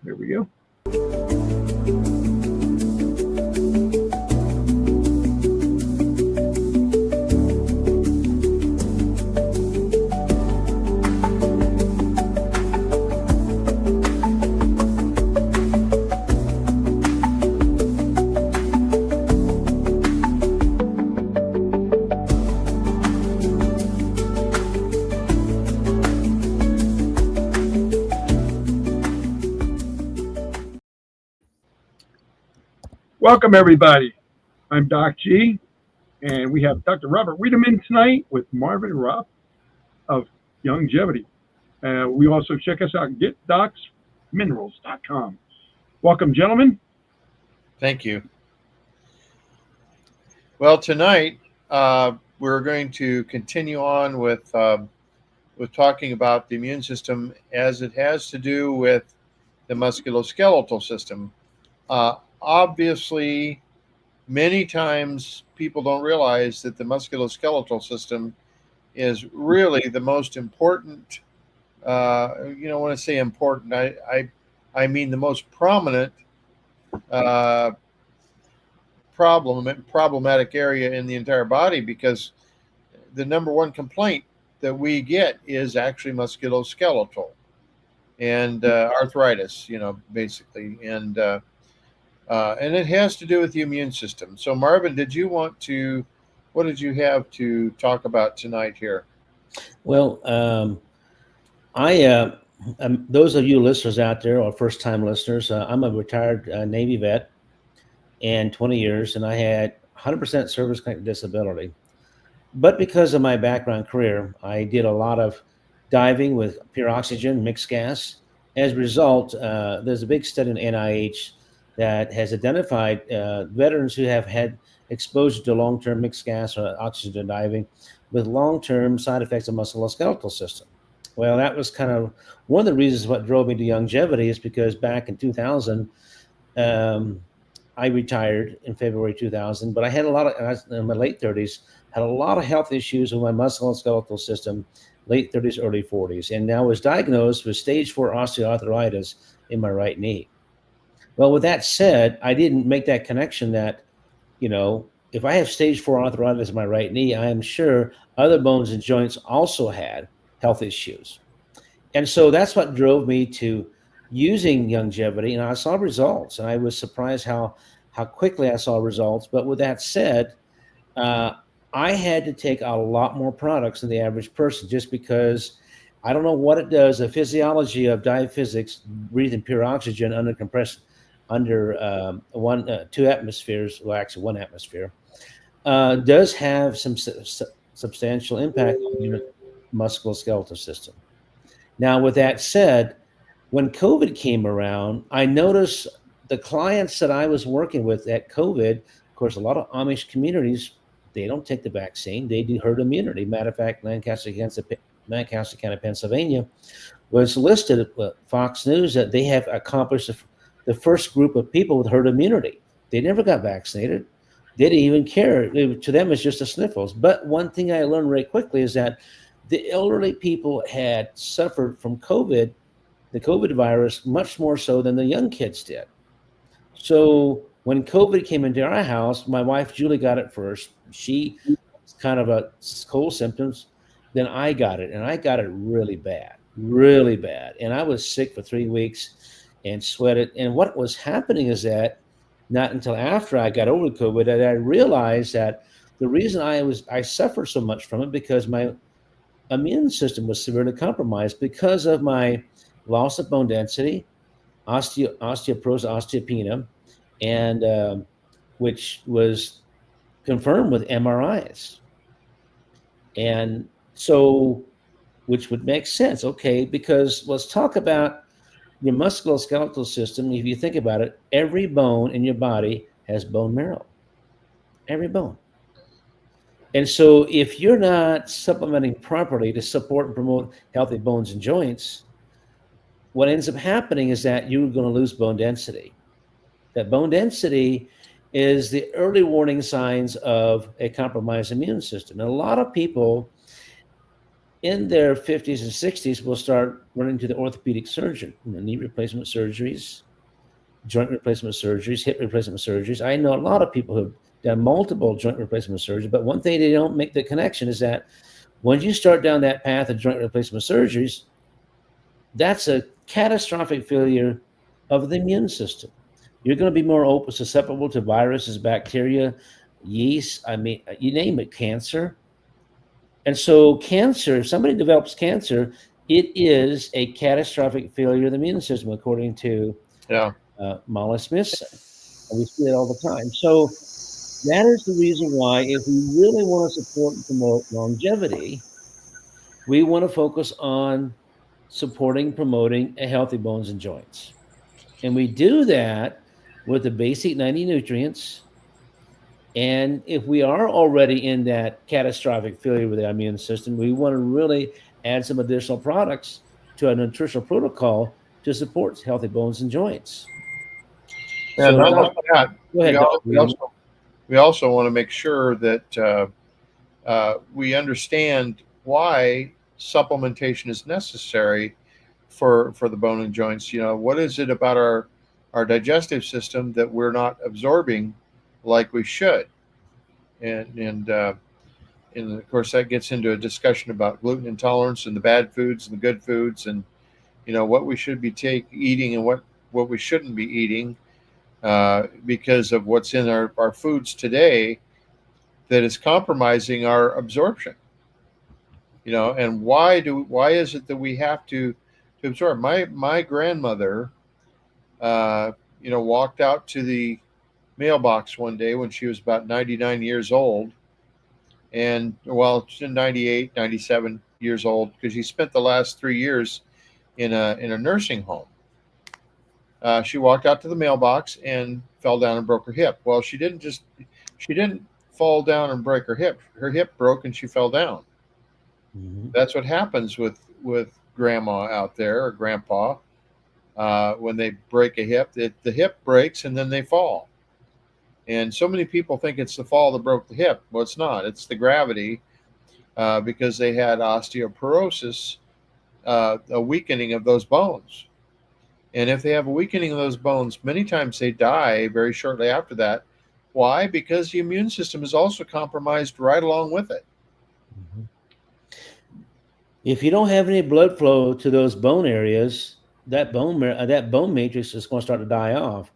There we go. Welcome, everybody. I'm Doc G, and we have Dr. Robert Wiedemann tonight with Marvin Rupp of Longevity. We also check us out at getdocsminerals.com. Welcome, gentlemen. Thank you. Well, tonight we're going to continue on with talking about the immune system as it has to do with the musculoskeletal system. Obviously, many times people don't realize that the musculoskeletal system is really the most important. When I say important, I mean the most prominent problematic area in the entire body, because the number one complaint that we get is actually musculoskeletal and arthritis, basically, and it has to do with the immune system. So, Marvin, what did you have to talk about tonight here? Well, those of you listeners out there or first-time listeners, I'm a retired Navy vet and 20 years, and I had 100% service-connected disability. But because of my background career, I did a lot of diving with pure oxygen, mixed gas. As a result, there's a big study in NIH that has identified veterans who have had exposure to long-term mixed gas or oxygen diving with long-term side effects of musculoskeletal system. Well, that was kind of one of the reasons what drove me to longevity, is because back in 2000, I retired in February 2000, but I had in my late 30s, had a lot of health issues with my musculoskeletal system, late 30s, early 40s, and now was diagnosed with stage 4 osteoarthritis in my right knee. Well, with that said, I didn't make that connection that, if I have stage 4 arthritis in my right knee, I am sure other bones and joints also had health issues. And so that's what drove me to using longevity, and I saw results, and I was surprised how quickly I saw results. But with that said, I had to take a lot more products than the average person, just because I don't know what it does. The physiology of diaphysics, breathing pure oxygen under two atmospheres, well, actually 1 atmosphere, does have some substantial impact on your musculoskeletal system. Now, with that said, when COVID came around, I noticed the clients that I was working with at COVID, of course, a lot of Amish communities, they don't take the vaccine. They do herd immunity. Matter of fact, Lancaster County, Pennsylvania, was listed at Fox News that they have accomplished the first group of people with herd immunity. They never got vaccinated. They didn't even care. To them, it's just the sniffles. But one thing I learned very quickly is that the elderly people had suffered from COVID, the COVID virus, much more so than the young kids did. So when COVID came into our house, my wife, Julie, got it first. She was kind of a cold symptoms. Then I got it, and I got it really bad. And I was sick for 3 weeks and sweated. And what was happening is that not until after I got over COVID that I realized that the reason I suffered so much from it, because my immune system was severely compromised because of my loss of bone density, osteoporosis, osteopenia, and which was confirmed with MRIs. And so, which would make sense, okay, because let's talk about your musculoskeletal system. If you think about it, every bone in your body has bone marrow, every bone. And so if you're not supplementing properly to support and promote healthy bones and joints, what ends up happening is that you're going to lose bone density. That bone density is the early warning signs of a compromised immune system. And a lot of people in their 50s and 60s will start running to the orthopedic surgeon, knee replacement surgeries, joint replacement surgeries, hip replacement surgeries. I know a lot of people who've done multiple joint replacement surgeries, but one thing they don't make the connection is that when you start down that path of joint replacement surgeries, that's a catastrophic failure of the immune system. You're going to be more open, susceptible to viruses, bacteria, yeast. I mean, you name it, cancer. And so, cancer, if somebody develops cancer, it is a catastrophic failure of the immune system, according to Yeah. Molly Smith. And we see it all the time. So, that is the reason why, if we really want to support and promote longevity, we want to focus on supporting, promoting a healthy bones and joints. And we do that with the basic 90 nutrients. And if we are already in that catastrophic failure with the immune system, we want to really add some additional products to our nutritional protocol to support healthy bones and joints. And So, not only that, go ahead, Dr. Wiedemann. we also want to make sure that we understand why supplementation is necessary for the bone and joints. What is it about our digestive system that we're not absorbing like we should? And of course that gets into a discussion about gluten intolerance and the bad foods and the good foods, and what we should be eating and what we shouldn't be eating, because of what's in our foods today that is compromising our absorption. And why is it that we have to absorb? My grandmother walked out to the mailbox one day when she was about 99 years old, and she's 98, 97 years old, because she spent the last 3 years in a nursing home. She walked out to the mailbox and fell down and broke her hip. Well, she didn't fall down and break her hip. Her hip broke and she fell down. Mm-hmm. That's what happens with grandma out there, or grandpa. When they break a hip, the hip breaks and then they fall. And so many people think it's the fall that broke the hip. Well, it's not. It's the gravity, because they had osteoporosis, a weakening of those bones. And if they have a weakening of those bones, many times they die very shortly after that. Why? Because the immune system is also compromised right along with it. Mm-hmm. If you don't have any blood flow to those bone areas, that bone matrix is going to start to die off.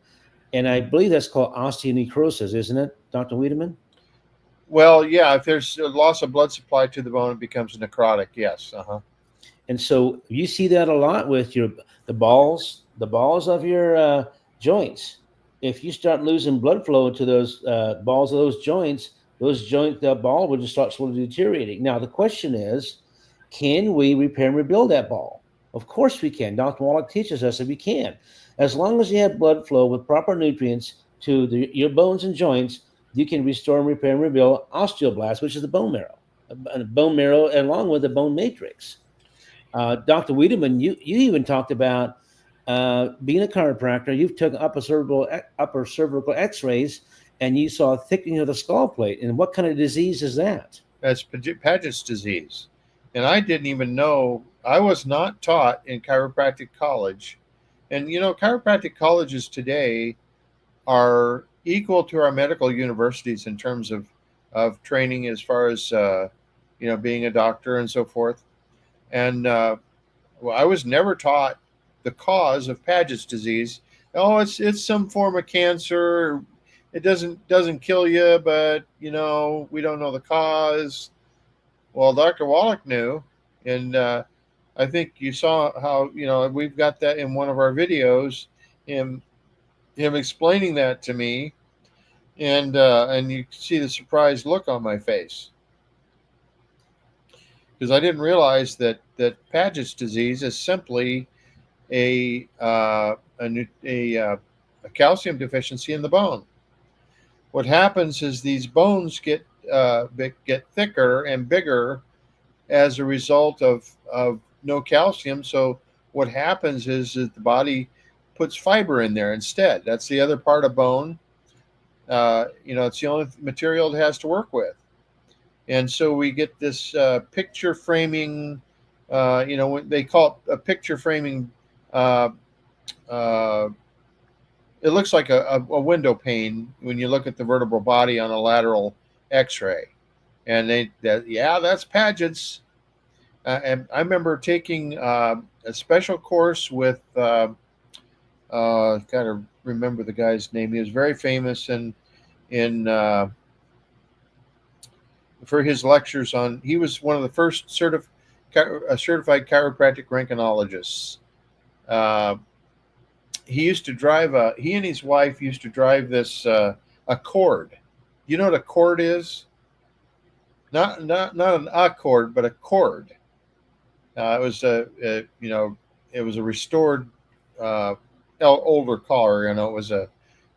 And I believe that's called osteonecrosis, isn't it, Dr. Wiedemann? Well, yeah, if there's a loss of blood supply to the bone, it becomes necrotic, yes. Uh-huh. And so you see that a lot with the balls of your joints. If you start losing blood flow to those balls of those joints, the ball will just start slowly deteriorating. Now, the question is, can we repair and rebuild that ball? Of course we can. Dr. Wallach teaches us that we can. As long as you have blood flow with proper nutrients to your bones and joints, you can restore and repair and rebuild osteoblasts, which is the bone marrow, along with the bone matrix. Dr. Wiedemann, you even talked about being a chiropractor. You've taken upper cervical X-rays, and you saw a thickening of the skull plate. And what kind of disease is that? That's Paget's disease. And I didn't even know. I was not taught in chiropractic college. And, chiropractic colleges today are equal to our medical universities in terms of training, as far as, being a doctor and so forth. And I was never taught the cause of Paget's disease. Oh, it's some form of cancer. It doesn't kill you, but, we don't know the cause. Well, Dr. Wallach knew, and I think you saw how, we've got that in one of our videos, him explaining that to me, and you see the surprised look on my face, because I didn't realize that Paget's disease is simply a calcium deficiency in the bone. What happens is these bones get thicker and bigger as a result of no calcium. So what happens is that the body puts fiber in there instead. That's the other part of bone. It's the only material it has to work with. And so we get this picture framing. When they call it a picture framing. Uh, uh, it looks like a window pane when you look at the vertebral body on a lateral X-ray, and that's Paget's. And I remember taking a special course with gotta remember the guy's name. He was very famous in for his lectures on. He was one of the first certified chiropractic rheumatologists. Uh, he and his wife used to drive this Accord. You know what a cord is? Not an Accord, but a cord. It was it was a restored older car. It was a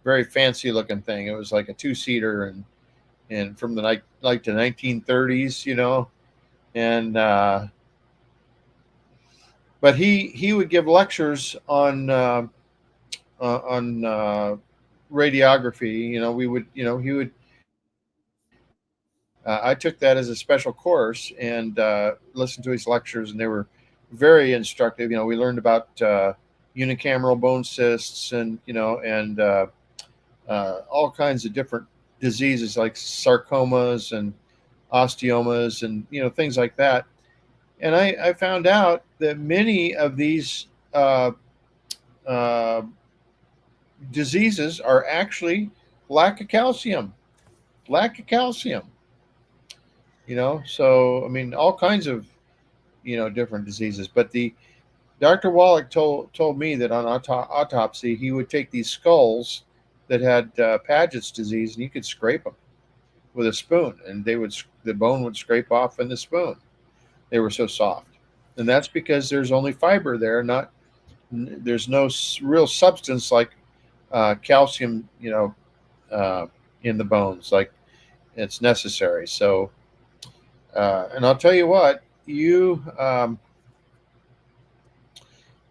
very fancy looking thing. It was like a 2-seater and from the like the 1930s, and but he would give lectures on radiography. He would. I took that as a special course and listened to his lectures, and they were very instructive. We learned about unicameral bone cysts and all kinds of different diseases like sarcomas and osteomas and things like that. And I found out that many of these diseases are actually lack of calcium. So I mean, all kinds of different diseases. But the Dr. Wallach told me that on autopsy he would take these skulls that had Paget's disease, and you could scrape them with a spoon, and the bone would scrape off in the spoon. They were so soft, and that's because there's only fiber there, there's no real substance like calcium, in the bones, like it's necessary. So, and I'll tell you what,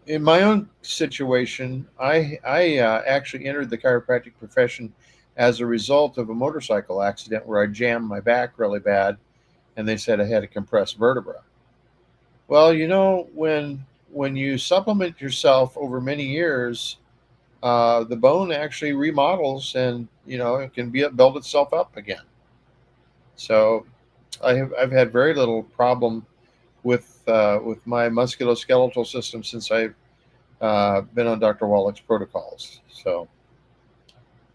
in my own situation, I actually entered the chiropractic profession as a result of a motorcycle accident where I jammed my back really bad, and they said I had a compressed vertebra. Well, when you supplement yourself over many years, the bone actually remodels, and it can build itself up again. So I've had very little problem with my musculoskeletal system since I've been on Dr. Wallach's protocols. So,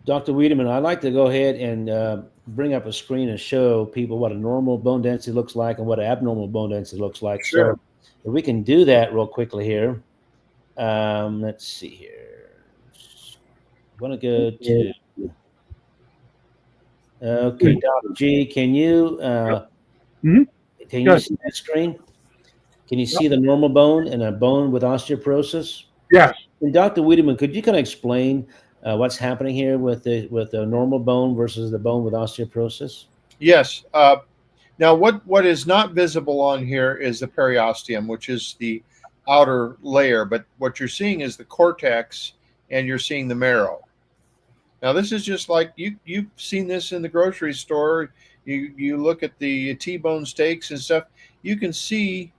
Dr. Wiedemann, I'd like to go ahead and bring up a screen and show people what a normal bone density looks like and what an abnormal bone density looks like. Sure. So if we can do that real quickly here. Let's see here. I want to go to... Okay, Dr. G, can you can you see that screen? Can you see the normal bone and a bone with osteoporosis? Yes. And Dr. Wiedemann, could you kind of explain what's happening here with the normal bone versus the bone with osteoporosis? Yes. Now, what is not visible on here is the periosteum, which is the outer layer, but what you're seeing is the cortex, and you're seeing the marrow. Now, this is just like you've seen this in the grocery store. You look at the T-bone steaks and stuff. You can see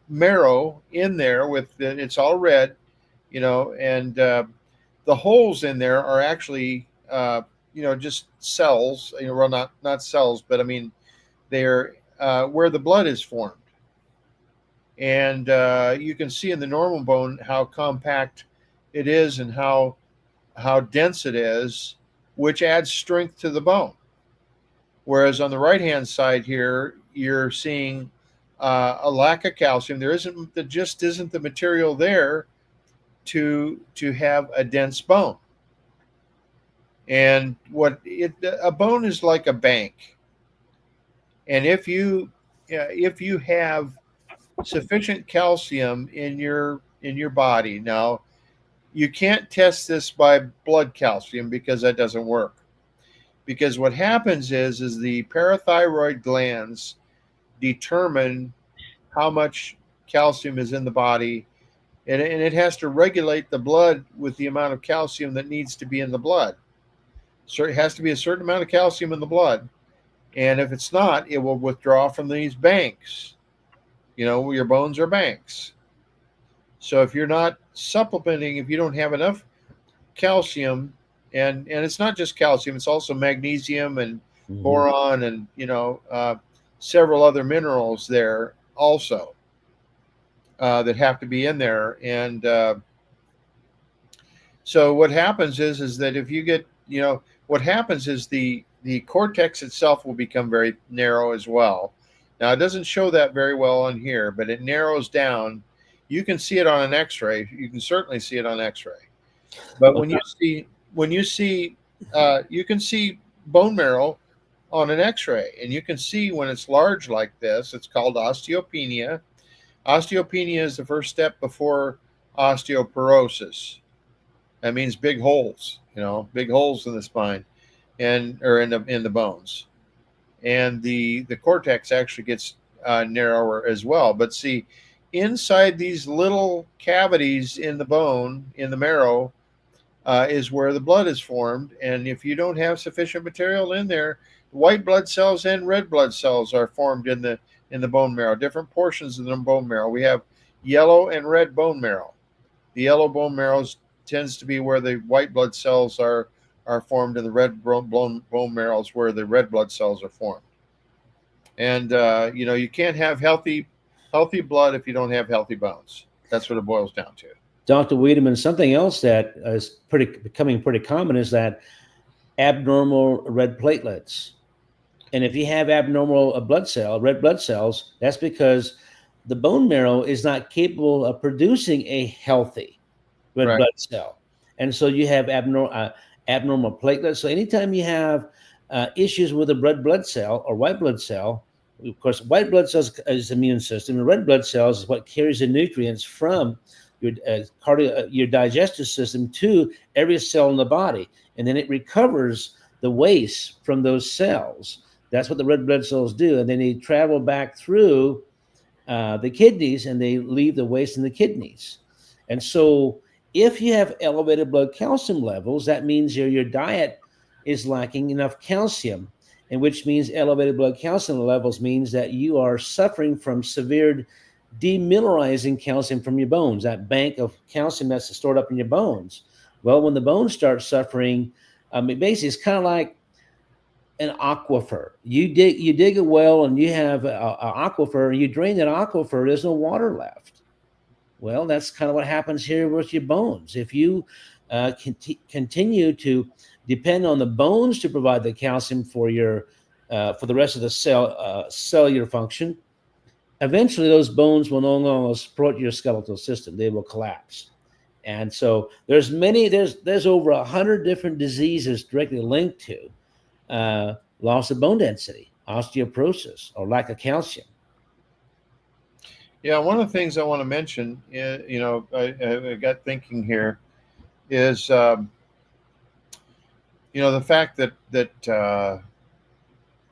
marrow in there it's all red, and the holes in there are actually just cells. Well, not cells, but I mean they're where the blood is formed. And you can see in the normal bone how compact it is and how dense it is, which adds strength to the bone. Whereas on the right-hand side here, you're seeing a lack of calcium. There isn't the material there to have a dense bone. And a bone is like a bank. And if you have sufficient calcium in your body, now you can't test this by blood calcium because that doesn't work. Because what happens is the parathyroid glands determine how much calcium is in the body, and it has to regulate the blood with the amount of calcium that needs to be in the blood. So it has to be a certain amount of calcium in the blood. And if it's not, it will withdraw from these banks. Your bones are banks. So if you're not supplementing, if you don't have enough calcium, and it's not just calcium, it's also magnesium and Mhm. boron, and several other minerals there also that have to be in there. And so what happens is that if you get, what happens is the cortex itself will become very narrow as well. Now it doesn't show that very well on here, but it narrows down. You can see it on an X-ray. You can certainly see it on X-ray. But Well, when you see you can see bone marrow on an X-ray, and you can see when it's large like this. It's called osteopenia. Osteopenia is the first step before osteoporosis. That means big holes, big holes in the spine and or in the bones, and the cortex actually gets narrower as well. But see, inside these little cavities in the bone, in the marrow, is where the blood is formed. And if you don't have sufficient material in there, white blood cells and red blood cells are formed in the bone marrow. Different portions of the bone marrow. We have yellow and red bone marrow. The yellow bone marrow tends to be where the white blood cells are formed, and the red bone marrow is where the red blood cells are formed. And you can't have healthy blood if you don't have healthy bones. That's what it boils down to. Dr. Wiedemann, something else that is becoming pretty common is that abnormal red platelets. And if you have abnormal red blood cells, that's because the bone marrow is not capable of producing a healthy red Right. blood cell. And so you have abnormal platelets. So anytime you have issues with a red blood cell or white blood cell, of course, white blood cells is the immune system, and red blood cells is what carries the nutrients from your digestive system to every cell in the body, and then it recovers the waste from those cells. That's what the red blood cells do, and then they travel back through the kidneys, and they leave the waste in the kidneys. And so, if you have elevated blood calcium levels, that means your diet is lacking enough calcium, and which means elevated blood calcium levels means that you are suffering from severe demineralizing calcium from your bones, that bank of calcium that's stored up in your bones. Well, when the bones start suffering, basically it's kind of like an aquifer. You dig a well and you have an aquifer, and you drain that aquifer, there's no water left. Well, that's kind of what happens here with your bones. If you continue to depend on the bones to provide the calcium for the rest of the cellular function, eventually those bones will no longer support your skeletal system. They will collapse. And so there's over 100 different diseases directly linked to loss of bone density, osteoporosis, or lack of calcium. Yeah, one of the things I want to mention, I got thinking here, is the fact that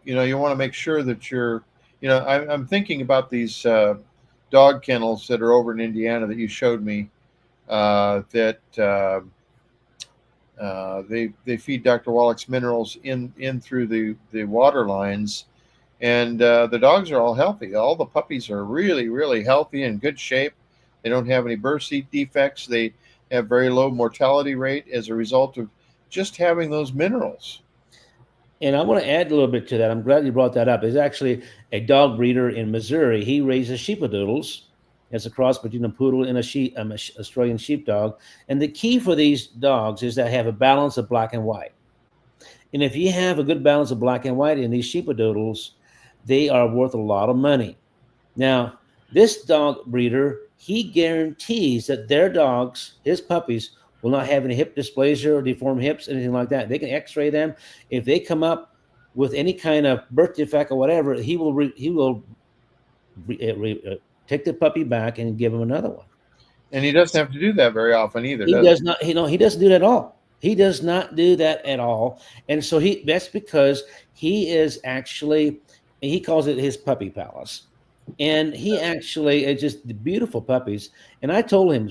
you want to make sure that I'm thinking about these dog kennels that are over in Indiana that you showed me, that they feed Dr. Wallach's minerals in through the water lines, and the dogs are all healthy. All the puppies are really, really healthy and good shape. They don't have any birth defects. They have very low mortality rate as a result of just having those minerals. And I want to add a little bit to that. I'm glad you brought that up. There's actually a dog breeder in Missouri. He raises sheepadoodles. It's a cross between a poodle and a Australian sheepdog. And the key for these dogs is that have a balance of black and white. And if you have a good balance of black and white in these sheepadoodles, they are worth a lot of money. Now, this dog breeder, he guarantees that their dogs, his puppies, will not have any hip dysplasia or deformed hips, anything like that. They can X-ray them. If they come up with any kind of birth defect or whatever, he will take the puppy back and give him another one. And he doesn't have to do that very often either. He does not. He doesn't do that at all. He does not do that at all. And so that's because he is actually, he calls it his puppy palace. And he actually is just the beautiful puppies. And I told him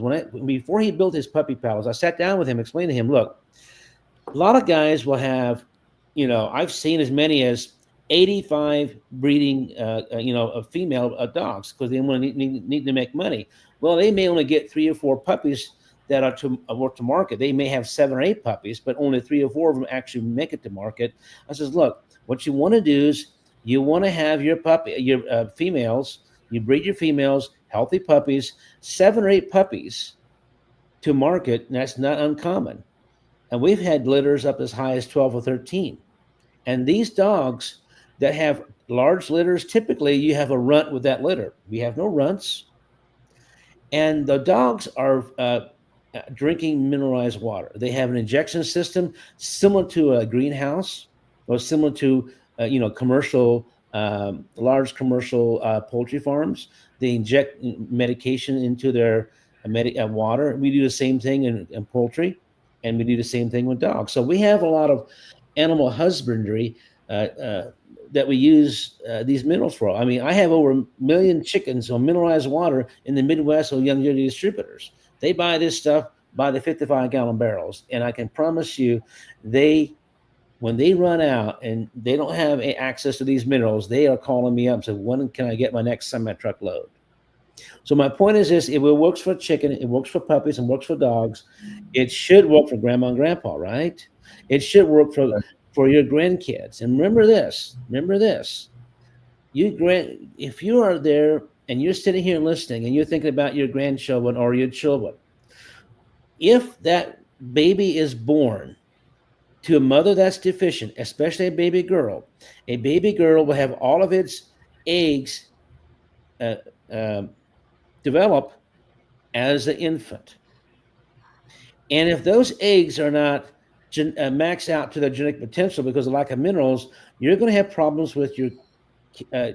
before he built his puppy palace, I sat down with him, explained to him, look, a lot of guys will have, I've seen as many as 85 breeding, female dogs because they want to need to make money. Well, they may only get 3 or 4 puppies that are to market. They may have 7 or 8 puppies, but only 3 or 4 of them actually make it to market. I says, look, what you want to do is you want to have your females. You breed your females, healthy puppies, 7 or 8 puppies to market, and that's not uncommon. And we've had litters up as high as 12 or 13. And these dogs that have large litters, typically you have a runt with that litter. We have no runts. And the dogs are drinking mineralized water. They have an injection system similar to a greenhouse or similar to, commercial, large commercial poultry farms. They inject medication into their water. We do the same thing in poultry, and we do the same thing with dogs. So we have a lot of animal husbandry that we use these minerals for. I mean, I have over 1 million chickens on mineralized water in the Midwest with young distributors. They buy this stuff by the 55-gallon barrels, and I can promise you, when they run out and they don't have access to these minerals, they are calling me up and saying, when can I get my next semi-truck load? So my point is this: if it works for chicken, it works for puppies, and works for dogs, it should work for grandma and grandpa, right? It should work for your grandkids. And remember this: if you are there and you're sitting here listening and you're thinking about your grandchildren or your children, if that baby is born to a mother that's deficient, especially a baby girl will have all of its eggs develop as an infant. And if those eggs are not max out to their genetic potential because of lack of minerals, you're going to have problems with your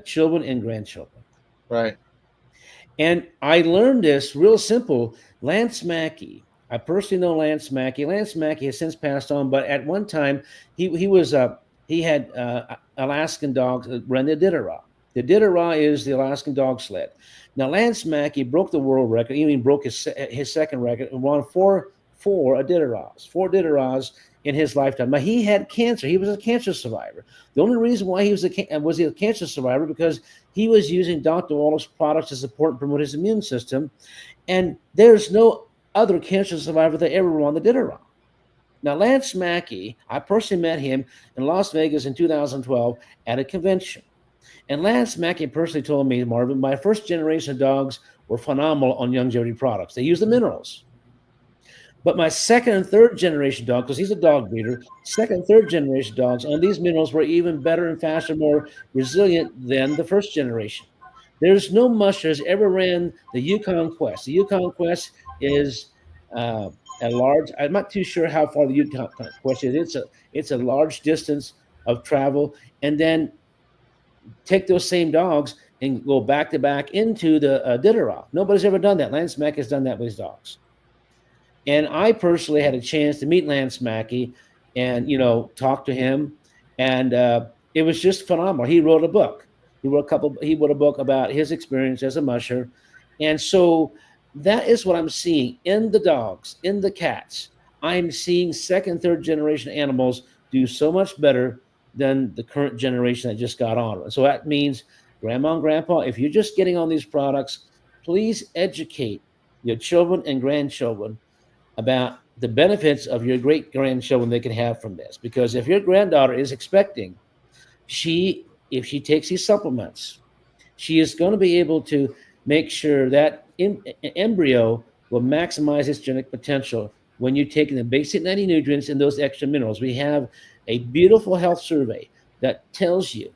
children and grandchildren. Right. And I learned this real simple. Lance Mackey, I personally know Lance Mackey. Lance Mackey has since passed on, but at one time he had Alaskan dogs that ran the Iditarod. The Iditarod is the Alaskan dog sled. Now Lance Mackey broke the world record, even broke his second record, and won four Iditarods in his lifetime. Now he had cancer. He was a cancer survivor. The only reason why he was a cancer survivor because he was using Dr. Wallace's products to support and promote his immune system. And there's no other cancer survivor that ever won the Iditarod. Now, Lance Mackey, I personally met him in Las Vegas in 2012 at a convention. And Lance Mackey personally told me, Marvin, my first generation of dogs were phenomenal on longevity products. They use the minerals. But my second and third generation dog, because he's a dog breeder, second and third generation dogs on these minerals were even better and faster, more resilient than the first generation. There's no musher has ever ran the Yukon Quest. The Yukon Quest is a large. I'm not too sure how far the Yukon Quest is. It's a large distance of travel, and then take those same dogs and go back to back into the Iditarod. Nobody's ever done that. Lance Mackey has done that with his dogs. And I personally had a chance to meet Lance Mackey and, talk to him. And it was just phenomenal. He wrote a book. He wrote a book about his experience as a musher. And so that is what I'm seeing in the dogs, in the cats. I'm seeing second, third generation animals do so much better than the current generation that just got on. So that means grandma and grandpa, if you're just getting on these products, please educate your children and grandchildren about the benefits of your great grandchildren they can have from this. Because if your granddaughter is expecting, if she takes these supplements, she is going to be able to make sure that embryo will maximize its genetic potential when you're taking the basic 90 nutrients and those extra minerals. We have a beautiful health survey that tells you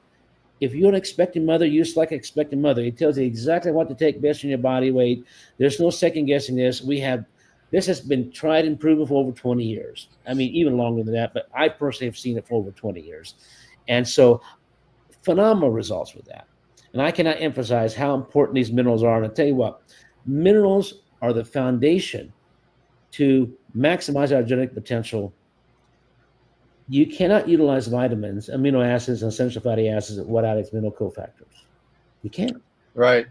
if you're an expecting mother, you just like an expecting mother. It tells you exactly what to take based on your body weight. There's no second guessing this. This has been tried and proven for over 20 years. I mean, even longer than that, but I personally have seen it for over 20 years. And so phenomenal results with that. And I cannot emphasize how important these minerals are. And I'll tell you what, minerals are the foundation to maximize our genetic potential. You cannot utilize vitamins, amino acids, and essential fatty acids without its mineral cofactors. You can't. Right.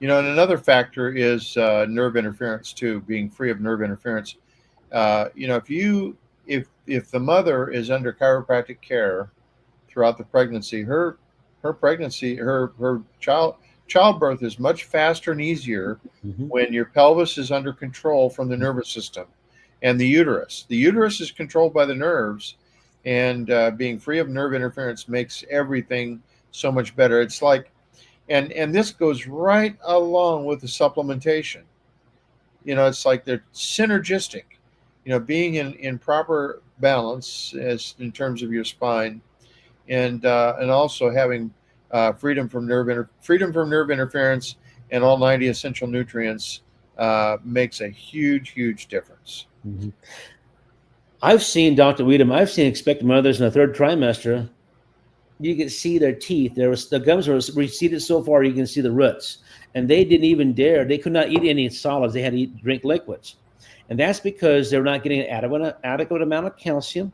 And another factor is nerve interference too, being free of nerve interference. If the mother is under chiropractic care throughout the pregnancy. Her pregnancy, her childbirth is much faster and easier when your pelvis is under control from the nervous system and the uterus. The uterus is controlled by the nerves, and being free of nerve interference makes everything so much better. It's like, and this goes right along with the supplementation. It's like they're synergistic. Being in proper balance as in terms of your spine, and also having freedom from nerve interference and all 90 essential nutrients makes a huge difference. I've seen, Dr. Weedham, I've seen expectant mothers in the third trimester. You can see their teeth. The gums were receded so far you can see the roots, and they didn't even dare. They could not eat any solids. They had to drink liquids, and that's because they're not getting an adequate amount of calcium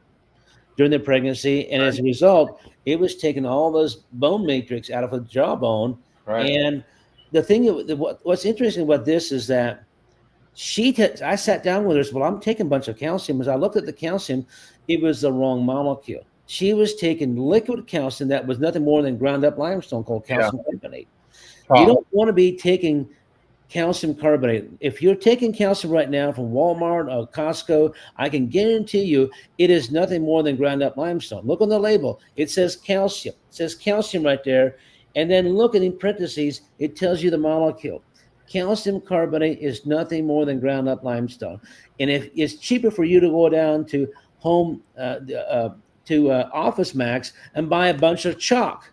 during their pregnancy, and as a result, it was taking all those bone matrix out of the jawbone. Right. And the thing, what's interesting about this is that I sat down with her and said, well, I'm taking a bunch of calcium. As I looked at the calcium, it was the wrong molecule. She was taking liquid calcium that was nothing more than ground up limestone called calcium carbonate. You don't want to be taking calcium carbonate. If you're taking calcium right now from Walmart or Costco, I can guarantee you it is nothing more than ground up limestone. Look on the label. It says calcium. It says calcium right there. And then look at in parentheses, it tells you the molecule. Calcium carbonate is nothing more than ground up limestone. And if it's cheaper for you to go down to Office Max and buy a bunch of chalk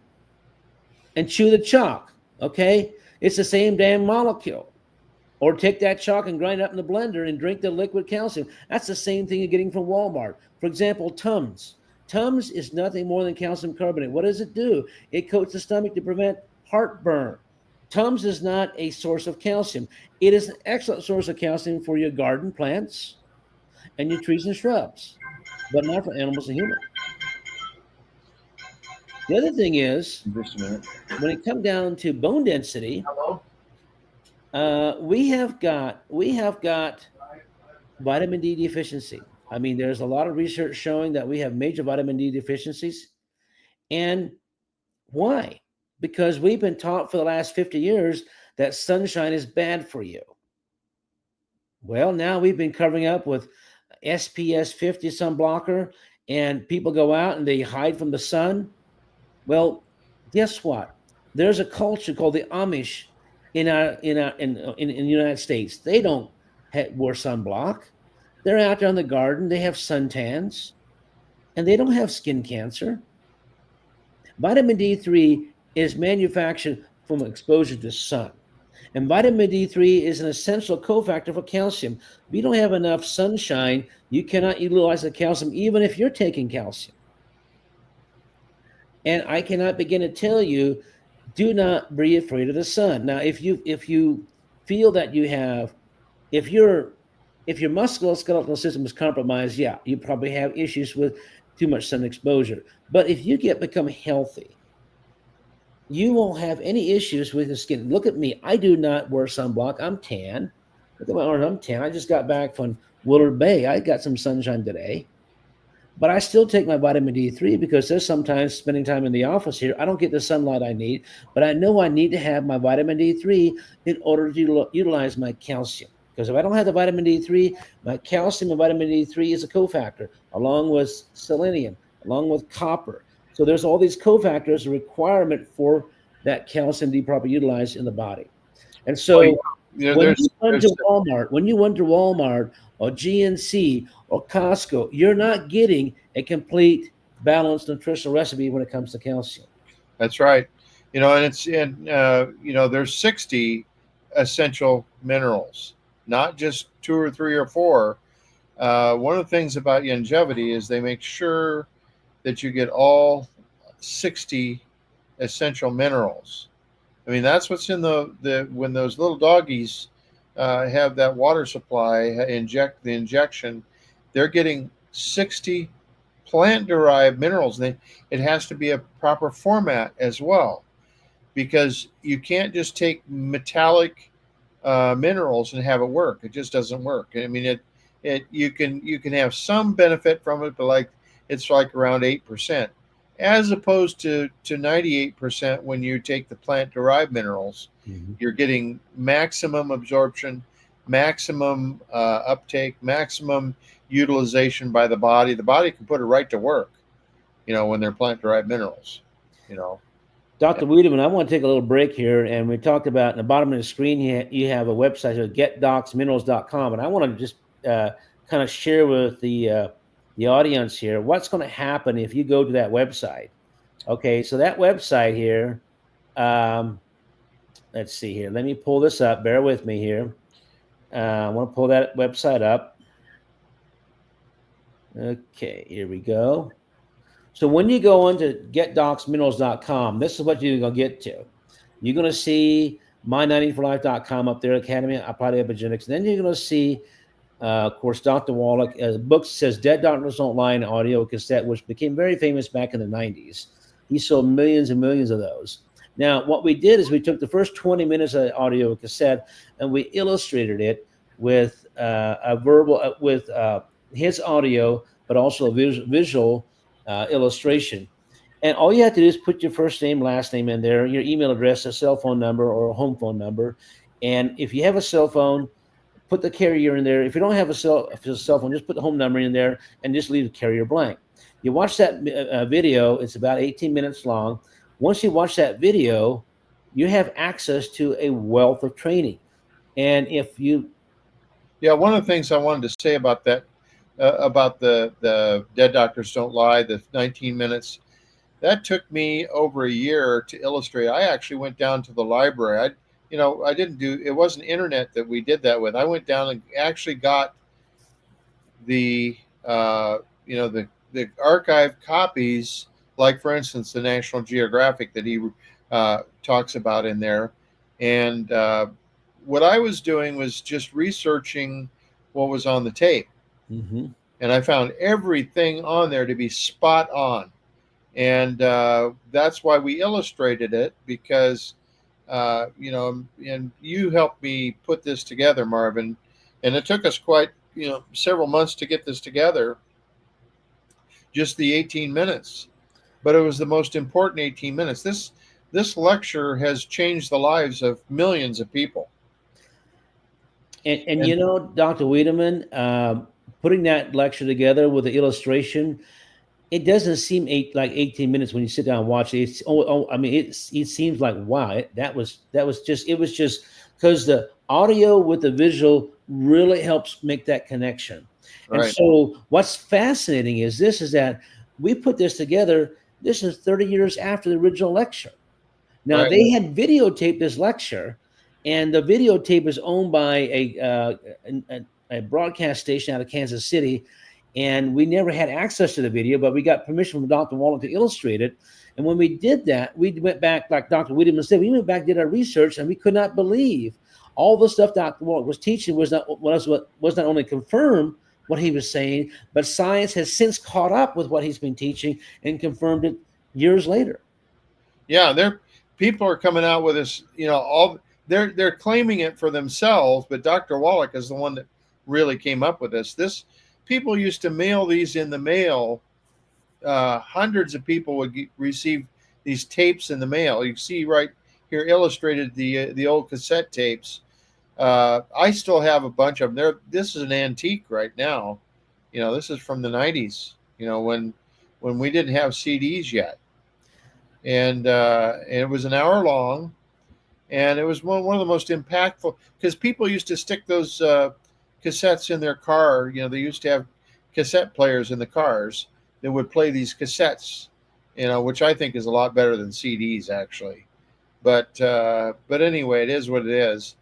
and chew the chalk, okay? It's the same damn molecule. Or take that chalk and grind it up in the blender and drink the liquid calcium. That's the same thing you're getting from Walmart. For example, Tums. Tums is nothing more than calcium carbonate. What does it do? It coats the stomach to prevent heartburn. Tums is not a source of calcium. It is an excellent source of calcium for your garden plants and your trees and shrubs, but not for animals and humans. The other thing is, when it comes down to bone density, we have got vitamin D deficiency. I mean, there's a lot of research showing that we have major vitamin D deficiencies. And why? Because we've been taught for the last 50 years that sunshine is bad for you. Well, now we've been covering up with SPS 50 sun blocker, and people go out and they hide from the sun. Well, guess what? There's a culture called the Amish in the United States. They don't wear sunblock. They're out there in the garden. They have suntans, and they don't have skin cancer. Vitamin D3 is manufactured from exposure to sun. And vitamin D3 is an essential cofactor for calcium. If you don't have enough sunshine, you cannot utilize the calcium, even if you're taking calcium. And I cannot begin to tell you, do not be afraid of the sun. Now, if you feel that you have, if your musculoskeletal system is compromised, yeah, you probably have issues with too much sun exposure. But if you become healthy, you won't have any issues with the skin. Look at me. I do not wear sunblock. I'm tan. Look at my arms. I'm tan. I just got back from Willard Bay. I got some sunshine today. But I still take my vitamin D3 because there's sometimes spending time in the office here, I don't get the sunlight I need, but I know I need to have my vitamin D3 in order to utilize my calcium. Because if I don't have the vitamin D3, my calcium and vitamin D3 is a cofactor, along with selenium, along with copper. So there's all these cofactors, a requirement for that calcium to be properly utilized in the body. And so when you went to Walmart or GNC or Costco, you're not getting a complete balanced nutritional recipe when it comes to calcium. That's right. There's 60 essential minerals, not just 2 or 3 or 4. One of the things about longevity is they make sure that you get all 60 essential minerals. I mean, that's what's in when those little doggies have that water supply, injection, they're getting 60 plant-derived minerals. It has to be a proper format as well, because you can't just take metallic minerals and have it work. It just doesn't work. I mean, you can have some benefit from it, but it's like around 8%. as opposed to 98% when you take the plant-derived minerals. Mhm. You're getting maximum absorption, maximum uptake, maximum utilization by the body. The body can put it right to work, when they're plant-derived minerals, you know. Dr. Wiedemann, I want to take a little break here. And we talked about in the bottom of the screen, you have a website, getdocsminerals.com. And I want to just kind of share with the audience here what's going to happen if you go to that website. Okay, so that website here, let's see here. Let me pull this up. Bear with me here. I want to pull that website up. Okay, here we go. So when you go into getdocsminerals.com, this is what you're going to get to. You're going to see my90forlife.com up there, Academy of Applied Epigenetics. Then you're going to see, of course, Dr. Wallach. The book says Dead Doctors Don't Lie, an audio cassette, which became very famous back in the 90s. He sold millions and millions of those. Now, what we did is we took the first 20 minutes of the audio cassette and we illustrated it with a verbal, with his audio, but also a visual illustration. And all you have to do is put your first name, last name in there, your email address, a cell phone number, or a home phone number. And if you have a cell phone, put the carrier in there. If you don't have a cell phone, just put the home number in there and just leave the carrier blank. You watch that video. It's about 18 minutes long. Once you watch that video, you have access to a wealth of training. And if you... Yeah, one of the things I wanted to say about that, about the Dead Doctors Don't Lie, the 19 minutes, that took me over a year to illustrate. I actually went down to the library. I didn't do, it wasn't internet that we did that with. I went down and actually got the archived copies, like for instance, the National Geographic that he talks about in there. And what I was doing was just researching what was on the tape. Mm-hmm. And I found everything on there to be spot on. And that's why we illustrated it, because, and you helped me put this together, Marvin. And it took us quite, several months to get this together, just the 18 minutes. But it was the most important 18 minutes. This lecture has changed the lives of millions of people. And Dr. Wiedemann, putting that lecture together with the illustration, it doesn't seem like 18 minutes when you sit down and watch it. It seems like, wow, that was just because the audio with the visual really helps make that connection. Right. And so what's fascinating is that we put this together. This is 30 years after the original lecture. Now, Right. They had videotaped this lecture, and the videotape is owned by a broadcast station out of Kansas City. And we never had access to the video, but we got permission from Dr. Wallach to illustrate it. And when we did that, we went back, like Dr. Wiedemann said, we went back, did our research, and we could not believe all the stuff Dr. Wallach was teaching was not only confirmed what he was saying, but science has since caught up with what he's been teaching and confirmed it years later. Yeah, people are coming out with this, they're claiming it for themselves, but Dr. Wallach is the one that really came up with this. People used to mail these in the mail. Hundreds of people would receive these tapes in the mail. You see right here illustrated the old cassette tapes. I still have a bunch of them. This is an antique right now. This is from the 90s. When we didn't have CDs yet, and it was an hour long, and it was one of the most impactful, because people used to stick those cassettes in their car. They used to have cassette players in the cars that would play these cassettes, which I think is a lot better than CDs actually. But anyway, it is what it is.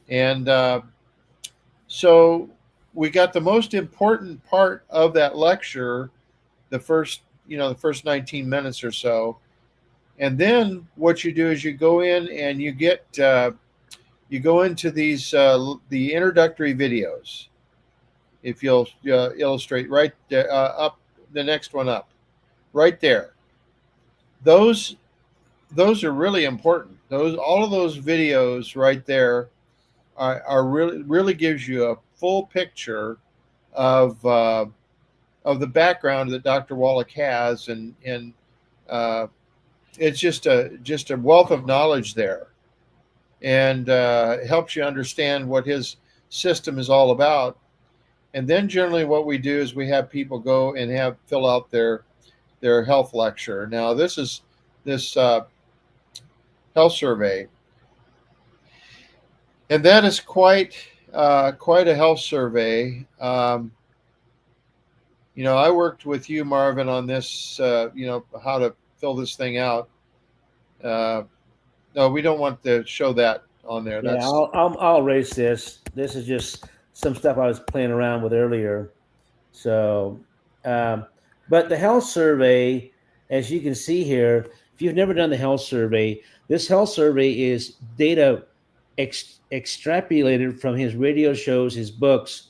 And so we got the most important part of that lecture, the first 19 minutes or so. And then what you do is you go in and you go into these the introductory videos. If you'll illustrate right there, up the next one up, right there. Those are really important. All of those videos right there are really gives you a full picture of the background that Dr. Wallach has, and it's just a wealth of knowledge there, and helps you understand what his system is all about. And then generally what we do is we have people go and fill out their health lecture. Now this health survey, and that is quite a health survey. I worked with you, Marvin, on this. How to fill this thing out. No, we don't want to show that on there. Yeah, I'll erase this. This is just some stuff I was playing around with earlier. So, but the health survey, as you can see here, if you've never done the health survey, this health survey is data extrapolated from his radio shows, his books,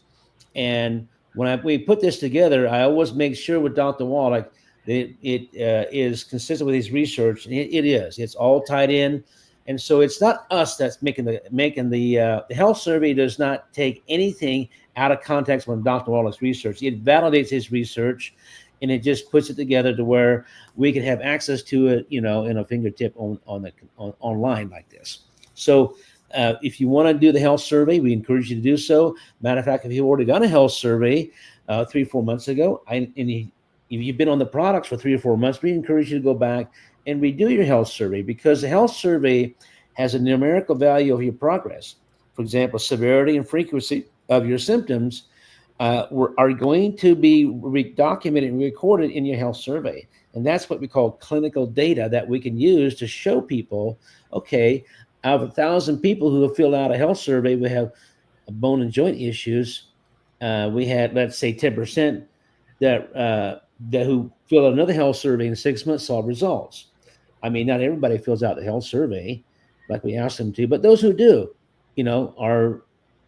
and when we put this together, I always make sure with Dr. Wall, like it is consistent with his research. And it is. It's all tied in, and so it's not us that's making the health survey. Does not take anything out of context from Dr. Wallach's research. It validates his research, and it just puts it together to where we can have access to it, in a fingertip online like this. So. If you want to do the health survey, we encourage you to do so. Matter of fact, if you've already done a health survey 3 or 4 months ago, if you've been on the products for 3 or 4 months, we encourage you to go back and redo your health survey, because the health survey has a numerical value of your progress. For example, severity and frequency of your symptoms are going to be documented and recorded in your health survey. And that's what we call clinical data that we can use to show people, okay, out of 1,000 people who have filled out a health survey, we have bone and joint issues. We had, let's say, 10% that who filled out another health survey in 6 months saw results. I mean, not everybody fills out the health survey like we ask them to, but those who do, are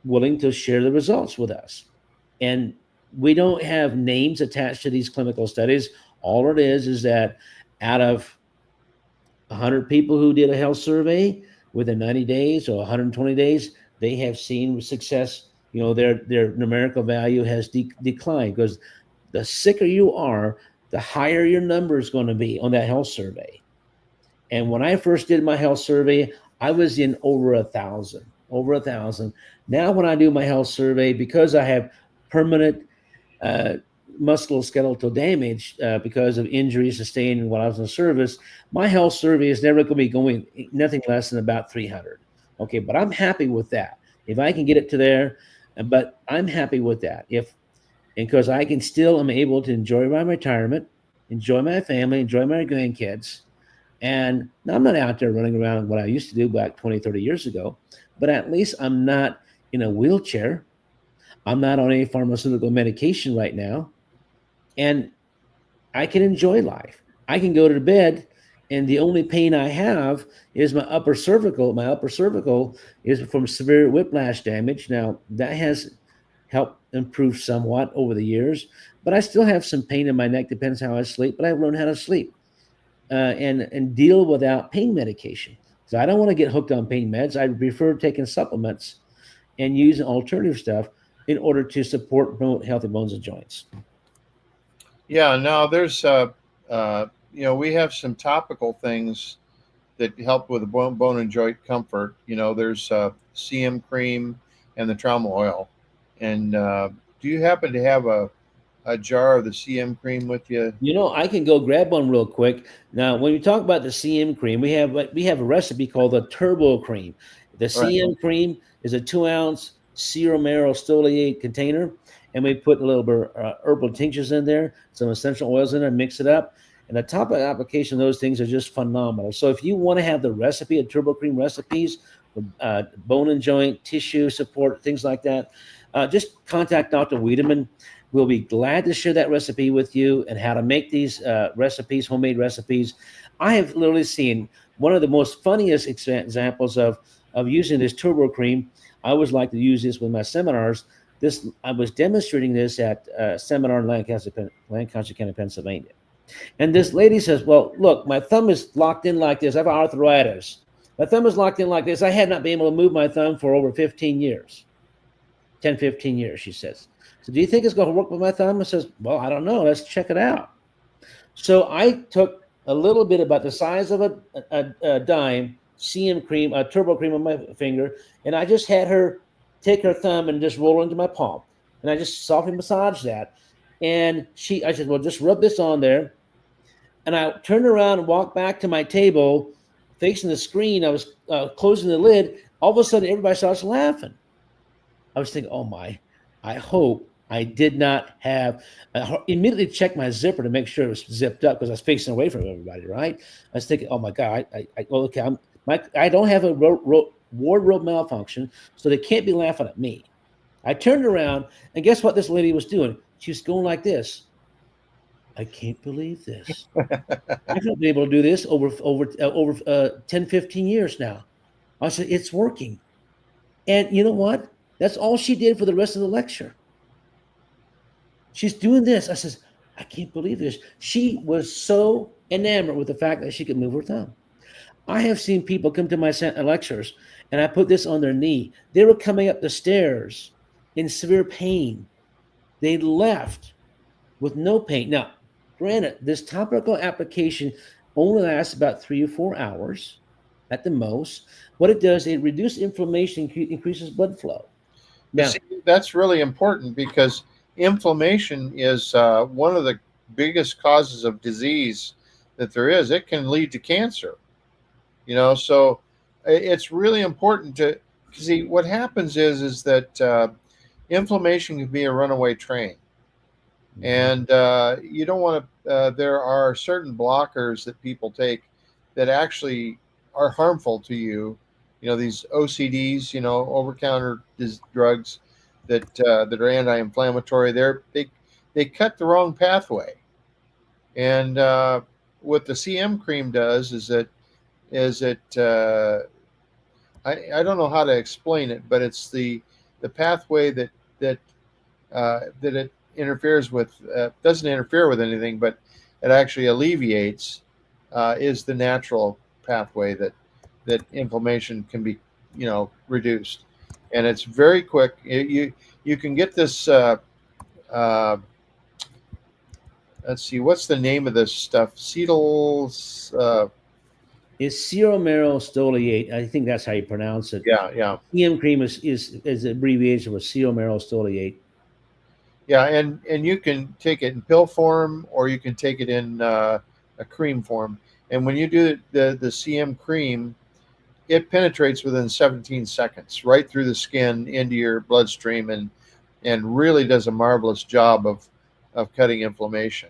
willing to share the results with us. And we don't have names attached to these clinical studies. All it is that out of 100 people who did a health survey, within 90 days or 120 days, they have seen success. Their numerical value has declined, because the sicker you are, the higher your number is going to be on that health survey. And when I first did my health survey, I was in over 1,000. Now, when I do my health survey, because I have permanent musculoskeletal damage because of injuries sustained while I was in service, my health survey is never going to be going nothing less than about 300. Okay, but I'm happy with that. If I can get it to there, but I'm happy with that. Because I can still am able to enjoy my retirement, enjoy my family, enjoy my grandkids. And I'm not out there running around what I used to do back 20, 30 years ago, but at least I'm not in a wheelchair. I'm not on any pharmaceutical medication right now. And I can enjoy life. I can go to bed, and the only pain I have is my upper cervical. My upper cervical is from severe whiplash damage. Now, that has helped improve somewhat over the years, but I still have some pain in my neck. Depends how I sleep, but I've learned how to sleep and deal without pain medication. So I don't want to get hooked on pain meds. I prefer taking supplements and using alternative stuff in order to support and promote healthy bones and joints. Yeah, now there's we have some topical things that help with the bone and joint comfort. There's CM cream and the trauma oil. And do you happen to have a jar of the CM cream with you? I can go grab one real quick. Now, when you talk about the CM cream, we have a recipe called the Turbo Cream. The CM cream is a 2-ounce serum aerostoliate container, and we put a little bit of herbal tinctures in there, some essential oils in there, mix it up. And the top of the application of those things are just phenomenal. So if you want to have the recipe of Turbo Cream recipes, bone and joint, tissue support, things like that, just contact Dr. Wiedemann. We'll be glad to share that recipe with you and how to make these recipes, homemade recipes. I have literally seen one of the most funniest examples of using this Turbo Cream. I always like to use this with my seminars. I was demonstrating this at a seminar in Lancaster County, Pennsylvania. And this lady says, well, look, my thumb is locked in like this. I have arthritis. My thumb is locked in like this. I had not been able to move my thumb for over 15 years, 10, 15 years, she says. So do you think it's going to work with my thumb? I says, well, I don't know. Let's check it out. So I took a little bit about the size of a dime CM cream, a turbo cream on my finger, and I just had her take her thumb and just roll it into my palm, and I just softly massaged that. And I said, well, just rub this on there. And I turned around and walked back to my table, facing the screen. I was closing the lid. All of a sudden, everybody starts laughing. I was thinking, oh my, I hope I did not have. I immediately checked my zipper to make sure it was zipped up because I was facing away from everybody. Right? I was thinking, oh my god, well, okay, I don't have a wardrobe malfunction, so they can't be laughing at me. I turned around, and guess what this lady was doing? She was going like this. I can't believe this. I've not been able to do this over 10, 15 years now. I said, it's working. And you know what? That's all she did for the rest of the lecture. She's doing this. I says, I can't believe this. She was so enamored with the fact that she could move her thumb. I have seen people come to my lectures, and I put this on their knee. They were coming up the stairs in severe pain. They left with no pain. Now, granted, this topical application only lasts about 3 or 4 hours at the most. What it does, it reduces inflammation, increases blood flow. Now, see, that's really important because inflammation is one of the biggest causes of disease that there is. It can lead to cancer. So it's really important to see what happens is that inflammation can be a runaway train. And you don't want to, there are certain blockers that people take that actually are harmful to you. These OCDs, over-counter drugs that are anti-inflammatory. They cut the wrong pathway. And what the CM cream does is I don't know how to explain it, but it's the pathway that it interferes with, doesn't interfere with anything, but it actually alleviates, is the natural pathway that inflammation can be, reduced. And it's very quick. You can get this, let's see, what's the name of this stuff? It's ceromerostoliate. I think that's how you pronounce it. Yeah. CM cream is abbreviation with ceromerostoliate. Yeah, and you can take it in pill form, or you can take it in a cream form. And when you do the CM cream, it penetrates within 17 seconds, right through the skin into your bloodstream, and really does a marvelous job of cutting inflammation.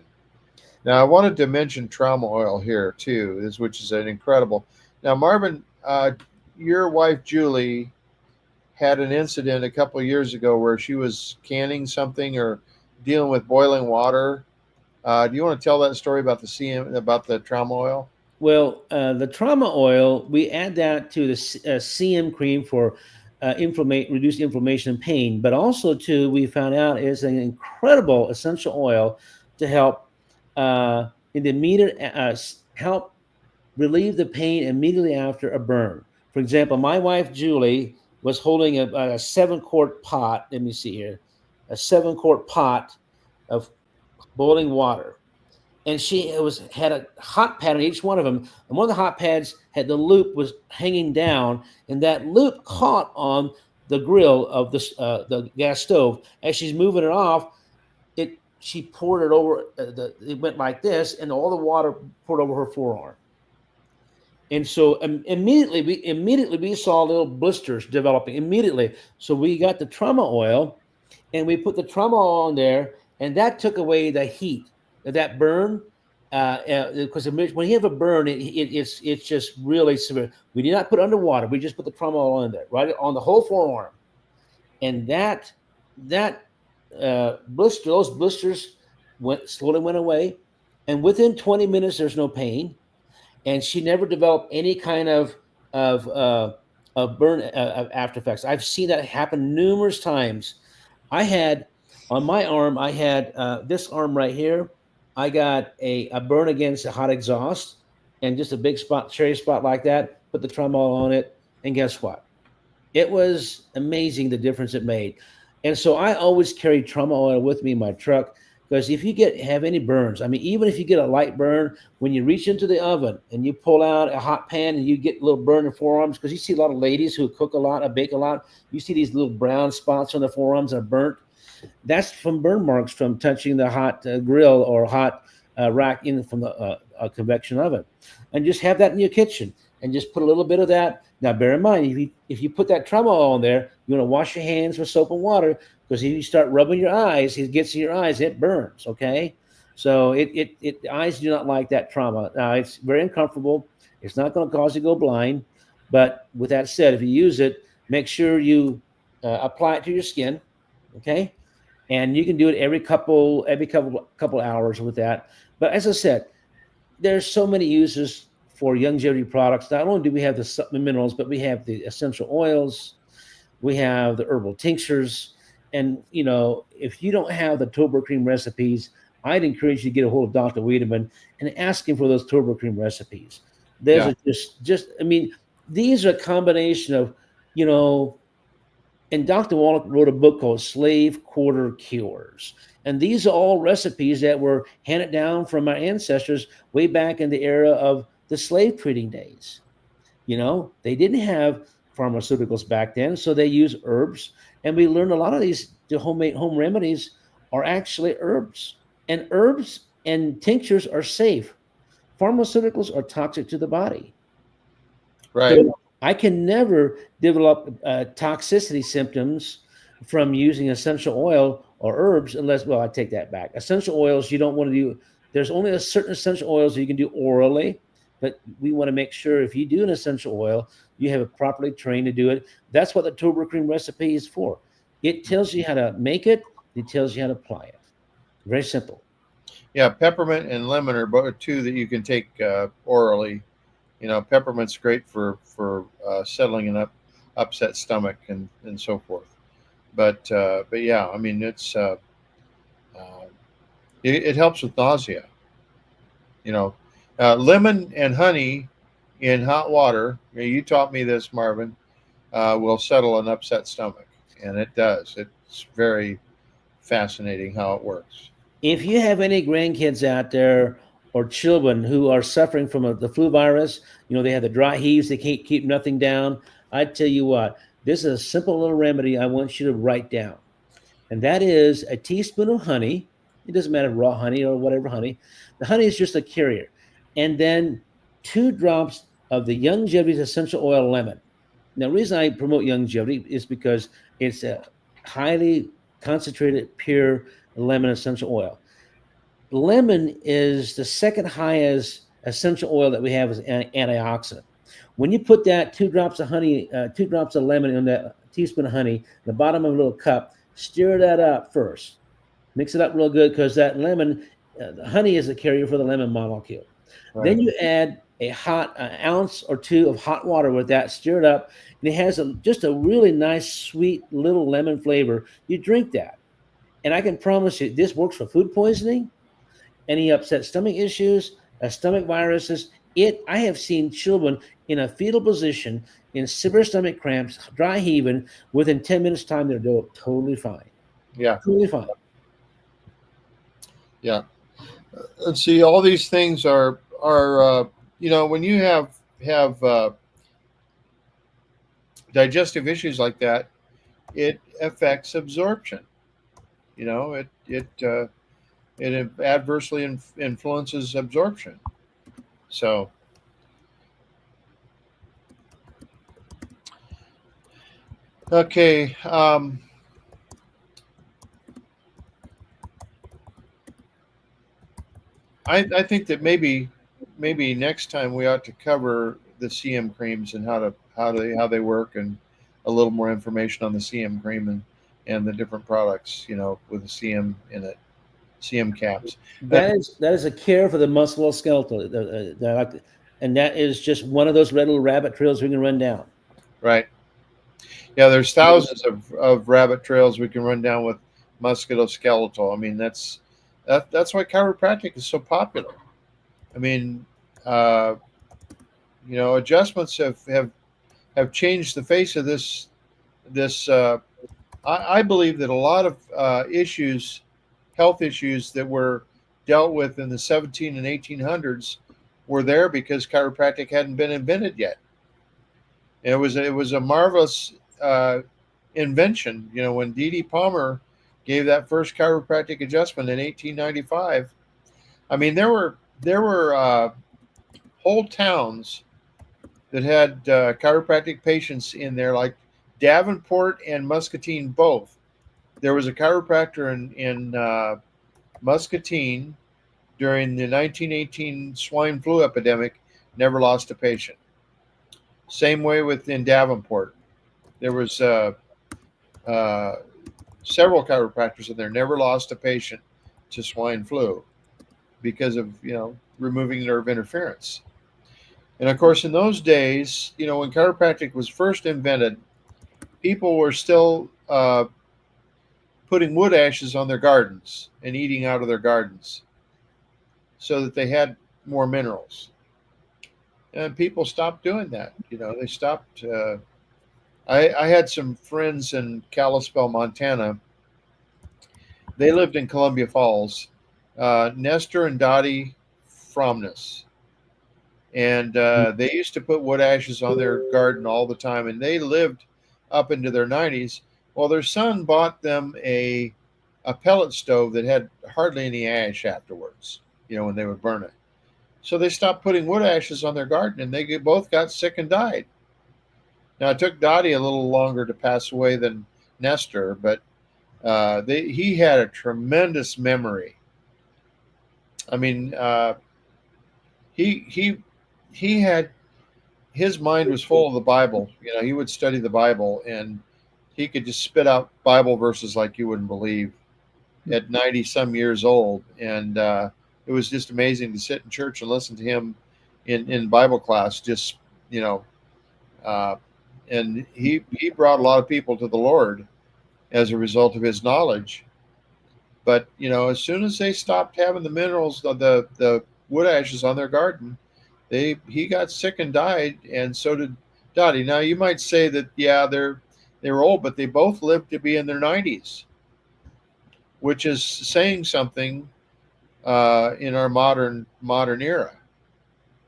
Now, I wanted to mention trauma oil here too, which is an incredible. Now, Marvin, your wife Julie had an incident a couple of years ago where she was canning something or dealing with boiling water. Do you want to tell that story about the trauma oil? Well, the trauma oil, we add that to the CM cream for reduced inflammation and pain, but also too, we found out is an incredible essential oil to help in the immediate help relieve the pain immediately after a burn. For example, my wife Julie was holding a 7-quart pot. Let me see here, a 7-quart pot of boiling water, and she had a hot pad on each one of them. And one of the hot pads had the loop was hanging down, and that loop caught on the grill of the gas stove. As she's moving it off, she poured it over. It went like this, and all the water poured over her forearm. And so immediately we saw little blisters developing immediately. So we got the trauma oil, and we put the trauma oil on there, and that took away the heat of that burn. Because when you have a burn, it's just really severe. We did not put it underwater. We just put the trauma oil in there, right on the whole forearm, and that those blisters slowly went away, and within 20 minutes there's no pain, and she never developed any kind of burn after effects. I've seen that happen numerous times. I had on my arm, I had this arm right here, I got a burn against a hot exhaust, and just a big spot, cherry spot like that, put the trauma oil on it, and guess what? It was amazing the difference it made. And so I always carry trauma oil with me in my truck Because if you have any burns, I mean, even if you get a light burn, when you reach into the oven and you pull out a hot pan and you get a little burn in the forearms, because you see a lot of ladies who cook a lot, bake a lot, you see these little brown spots on the forearms that are burnt. That's from burn marks from touching the hot grill or hot rack in from a convection oven. And just have that in your kitchen and just put a little bit of that. Now, bear in mind, if you put that trauma oil in there, you want to wash your hands with soap and water, because if you start rubbing your eyes, it gets in your eyes, it burns. Okay, so the eyes do not like that trauma. Now, it's very uncomfortable. It's not going to cause you to go blind. But with that said, if you use it, make sure you apply it to your skin. Okay, and you can do it every couple hours with that. But as I said, there's so many uses for longevity products. Not only do we have the supplement minerals, but we have the essential oils, we have the herbal tinctures, and if you don't have the turbo cream recipes, I'd encourage you to get a hold of Dr. Wiedemann and ask him for those turbo cream recipes. There's I mean, these are a combination of, and Dr. Wallach wrote a book called Slave Quarter Cures. And these are all recipes that were handed down from our ancestors way back in the era of the slave trading days. They didn't have pharmaceuticals back then, so they used herbs. And we learned a lot of these homemade home remedies are actually herbs. And herbs and tinctures are safe. Pharmaceuticals are toxic to the body. Right. So I can never develop toxicity symptoms from using essential oil or herbs unless, well, I take that back. Essential oils, you don't want to do, there's only a certain essential oils that you can do orally, but we want to make sure if you do an essential oil, you have it properly trained to do it. That's what the turbo cream recipe is for. It tells you how to make it. It tells you how to apply it. Very simple. Yeah, peppermint and lemon are both two that you can take orally. Peppermint's great for settling an upset stomach and so forth. But yeah, I mean it helps with nausea. Lemon and honey in hot water. You taught me this, Marvin. Will settle an upset stomach, and it does. It's very fascinating how it works. If you have any grandkids out there or children who are suffering from the flu virus, they have the dry heaves, they can't keep nothing down. I tell you what, this is a simple little remedy I want you to write down. And that is a teaspoon of honey. It doesn't matter, raw honey or whatever honey. The honey is just a carrier. And then 2 drops of the Youngevity's essential oil lemon. Now, the reason I promote Youngevity is because it's a highly concentrated, pure lemon essential oil. Lemon is the second highest essential oil that we have as an antioxidant. When you put that 2 drops of honey, 2 drops of lemon in that teaspoon of honey, the bottom of a little cup, stir that up first. Mix it up real good, because that lemon, the honey is the carrier for the lemon molecule. Right. Then you add a hot ounce or 2 of hot water with that, stir it up, and it has just a really nice, sweet little lemon flavor. You drink that. And I can promise you, this works for food poisoning, any upset stomach issues, stomach viruses. I have seen children in a fetal position, in severe stomach cramps, dry heaving, within 10 minutes time, they're totally fine. Yeah. Totally fine. Yeah. Let's see, all these things are when you have digestive issues like that, it affects absorption. It adversely influences absorption. So, okay. I think that maybe next time we ought to cover the CM creams and how they work, and a little more information on the CM cream and the different products, with the CM in it, CM caps. That is a care for the musculoskeletal, and that is just one of those red little rabbit trails we can run down. Right. Yeah, there's thousands of rabbit trails we can run down with musculoskeletal. I mean, that's why chiropractic is so popular. I mean, adjustments have changed the face of this. I believe that a lot of issues health issues that were dealt with in the 17 and 1800s were there because chiropractic hadn't been invented yet. And it was a marvelous invention. When D.D. Palmer gave that first chiropractic adjustment in 1895, I mean, there were whole towns that had chiropractic patients in there, like Davenport and Muscatine both. There was a chiropractor in Muscatine during the 1918 swine flu epidemic, never lost a patient. Same way in Davenport. There was several chiropractors in there, never lost a patient to swine flu because of removing nerve interference. And of course, in those days, when chiropractic was first invented, people were still putting wood ashes on their gardens and eating out of their gardens so that they had more minerals. And people stopped doing that. They stopped. I had some friends in Kalispell, Montana. They lived in Columbia Falls. Nestor and Dottie Fromness. And they used to put wood ashes on their garden all the time, and they lived up into their 90s. Well, their son bought them a pellet stove that had hardly any ash afterwards, when they would burn it. So they stopped putting wood ashes on their garden, and they both got sick and died. Now, it took Dottie a little longer to pass away than Nestor, but he had a tremendous memory. I mean, he had, his mind was full of the Bible. He would study the Bible, and he could just spit out Bible verses like you wouldn't believe at 90 some years old. And it was just amazing to sit in church and listen to him in Bible class. Just, and he brought a lot of people to the Lord as a result of his knowledge. But, as soon as they stopped having the minerals, the wood ashes on their garden, he got sick and died, and so did Dottie. Now, you might say that, yeah, they were old, but they both lived to be in their 90s, which is saying something in our modern era.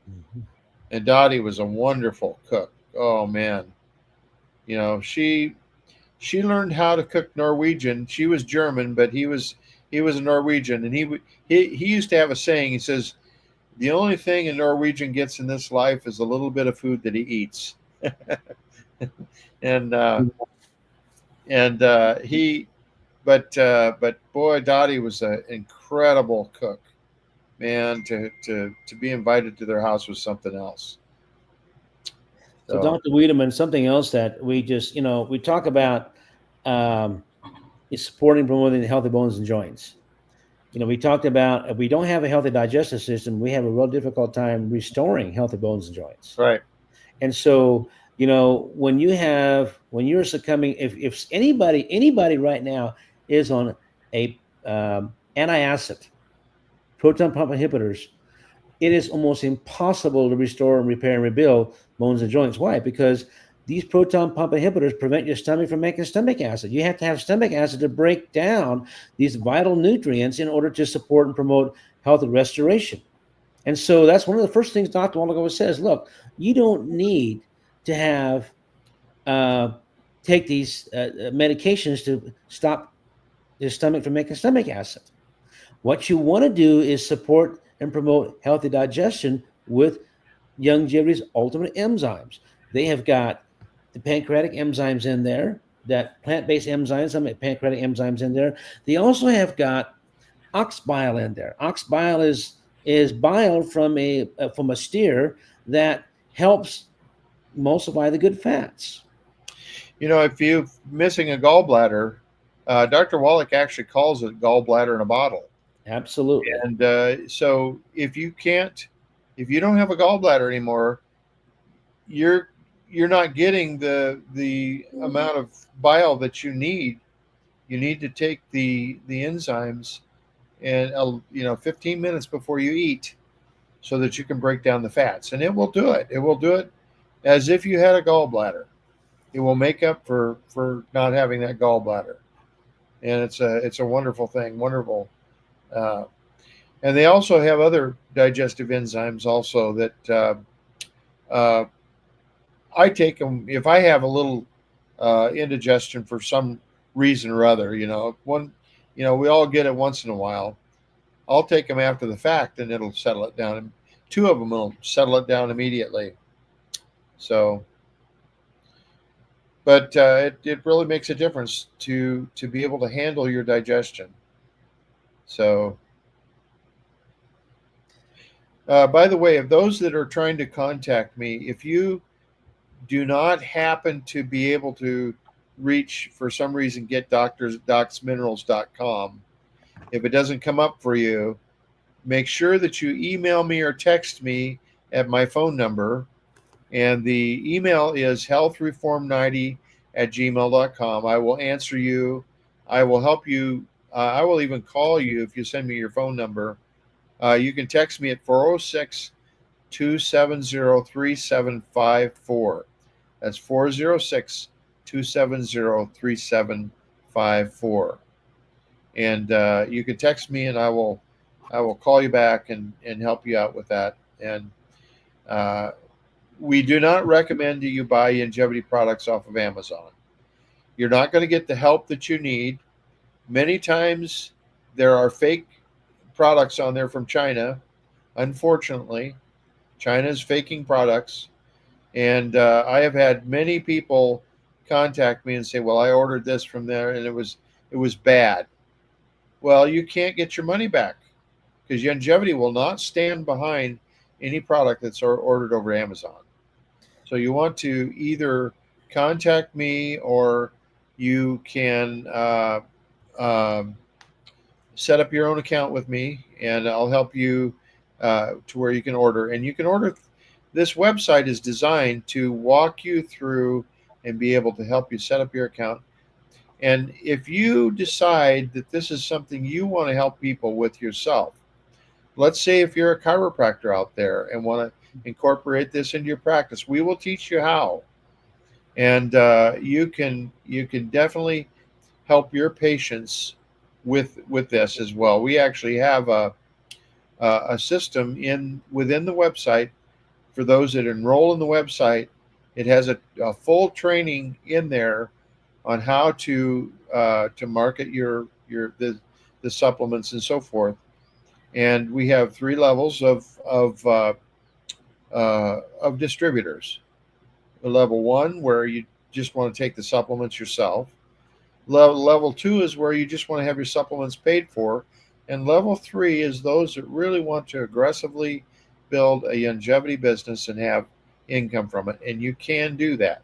Mm-hmm. And Dottie was a wonderful cook. Oh man, she learned how to cook Norwegian. She was German, but he was a Norwegian, and he used to have a saying. He says, "The only thing a Norwegian gets in this life is a little bit of food that he eats." But boy, Dottie was an incredible cook. Man, to be invited to their house was something else. So, Dr. Wiedemann, something else that we just, we talk about is supporting, promoting the healthy bones and joints. We talked about if we don't have a healthy digestive system, we have a real difficult time restoring healthy bones and joints. Right. And so, when you're succumbing, if anybody right now is on a antacid, proton pump inhibitors, it is almost impossible to restore and repair and rebuild bones and joints. Why? Because these proton pump inhibitors prevent your stomach from making stomach acid. You have to have stomach acid to break down these vital nutrients in order to support and promote healthy restoration. And so that's one of the first things Dr. Walligo says. Look, you don't need to have take these medications to stop your stomach from making stomach acid. What you want to do is support and promote healthy digestion with Youngevity's ultimate enzymes. They have got the pancreatic enzymes in there, that plant-based enzymes, some pancreatic enzymes in there. They also have got ox bile in there. Ox bile is bile from a steer that helps emulsify the good fats. If you're missing a gallbladder, Dr. Wallach actually calls it gallbladder in a bottle. Absolutely. And so if you don't have a gallbladder anymore, you're not getting the amount of bile that you need. You need to take the enzymes and 15 minutes before you eat, so that you can break down the fats, and it will do it. It will do it as if you had a gallbladder. It will make up for not having that gallbladder, and it's a wonderful thing. Wonderful And they also have other digestive enzymes also that uh, I take them if I have a little indigestion for some reason or other. We all get it once in a while. I'll take them after the fact, and it'll settle it down. And two of them will settle it down immediately. So, but it really makes a difference to be able to handle your digestion. So, by the way, of those that are trying to contact me, if you do not happen to be able to reach, for some reason, get docsminerals.com, if it doesn't come up for you, make sure that you email me or text me at my phone number. And the email is healthreform90@gmail.com. I will answer you. I will help you. I will even call you if you send me your phone number. You can text me at 406-270-3754. That's 406-270-3754. And you can text me, and I will call you back and help you out with that. And we do not recommend that you buy longevity products off of Amazon. You're not going to get the help that you need. Many times there are fake products on there from China. Unfortunately, China is faking products. And I have had many people contact me and say, well, I ordered this from there and it was bad. Well, you can't get your money back because longevity will not stand behind any product that's ordered over Amazon. So you want to either contact me, or you can set up your own account with me, and I'll help you to where you can order. And you can order. This website is designed to walk you through and be able to help you set up your account. And if you decide that this is something you want to help people with yourself, let's say if you're a chiropractor out there and want to incorporate this into your practice, we will teach you how. And you can definitely help your patients with this as well. We actually have a system within the website for those that enroll in the website. It has a full training in there on how to market the supplements and so forth. And we have 3 levels of distributors. Level 1, where you just want to take the supplements yourself. Level 2 is where you just want to have your supplements paid for. And level 3 is those that really want to aggressively build a longevity business and have income from it. And you can do that.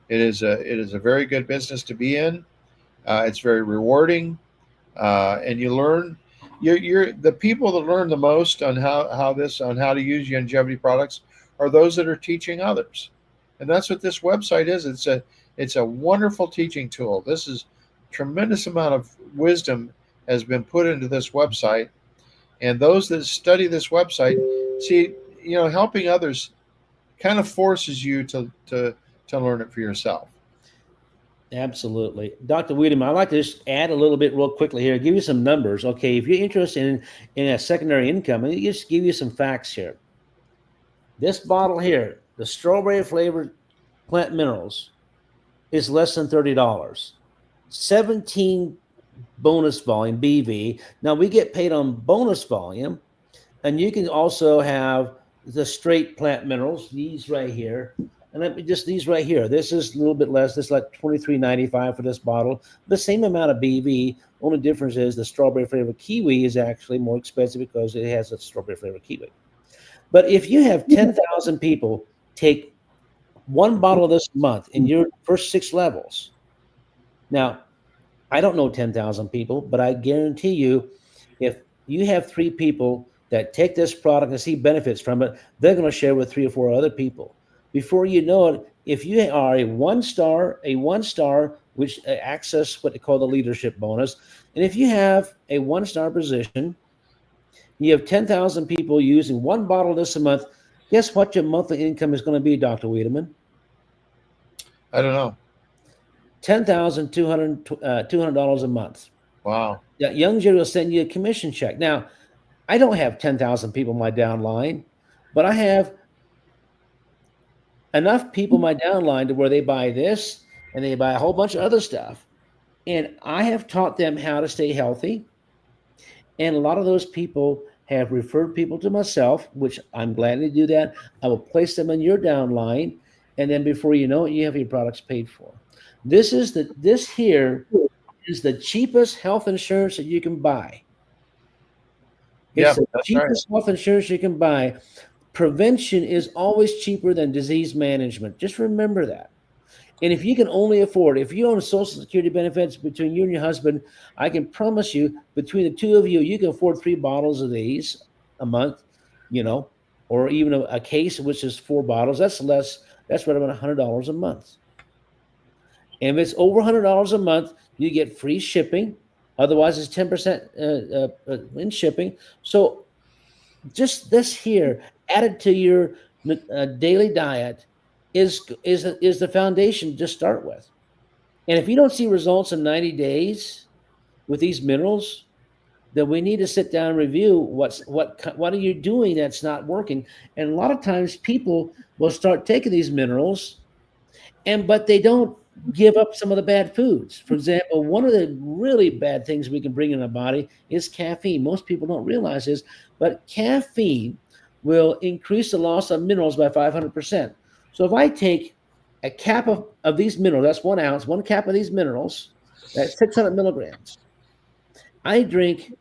It is a very good business to be in. It's very rewarding, and you learn. You're the people that learn the most on how to use longevity products are those that are teaching others, and that's what this website is. It's a wonderful teaching tool. This is tremendous amount of wisdom has been put into this website, and those that study this website see, helping others kind of forces you to learn it for yourself. Absolutely. Dr. Wiedemann, I'd like to just add a little bit real quickly here, give you some numbers. Okay, if you're interested in a secondary income, let me just give you some facts here. This bottle here, the strawberry flavored plant minerals, is less than $30. 17 bonus volume, BV. Now we get paid on bonus volume, and you can also have the straight plant minerals, these right here. And just these right here. This is a little bit less. This is like $23.95 for this bottle. The same amount of BV. Only difference is the strawberry flavored kiwi is actually more expensive because it has a strawberry flavored kiwi. But if you have 10,000 people take 1 bottle this month in your first 6 levels. Now, I don't know 10,000 people, but I guarantee you, if you have 3 people that take this product and see benefits from it, they're going to share with 3 or 4 other people. Before you know it, if you are a one star, which access what they call the leadership bonus, and if you have a 1-star position, you have 10,000 people using 1 bottle this a month, guess what your monthly income is going to be, Dr. Wiedemann? I don't know. $10,200 $200 a month. Wow. That Young Jerry will send you a commission check. Now, I don't have 10,000 people in my downline, but I have enough people in my downline to where they buy this and they buy a whole bunch of other stuff. And I have taught them how to stay healthy. And a lot of those people have referred people to myself, which I'm glad to do that. I will place them in your downline. And then before you know it, you have your products paid for. This here is the cheapest health insurance that you can buy. Yeah, It's the that's right. cheapest health insurance you can buy. Prevention is always cheaper than disease management. Just remember that. And if you can only afford, if you own Social Security benefits between you and your husband, I can promise you, between the two of you, you can afford 3 bottles of these a month, or even a case, which is 4 bottles. That's less. That's right about $100 a month. And if it's over $100 a month, you get free shipping. Otherwise, it's 10% in shipping. So just this here, added to your daily diet, is the foundation to start with. And if you don't see results in 90 days with these minerals, then we need to sit down and review what are you doing that's not working. And a lot of times people will start taking these minerals, but they don't give up some of the bad foods. For example, one of the really bad things we can bring in our body is caffeine. Most people don't realize this, but caffeine will increase the loss of minerals by 500%. So if I take a cap of these minerals, that's 1 ounce, 1 cap of these minerals, that's 600 milligrams. I drink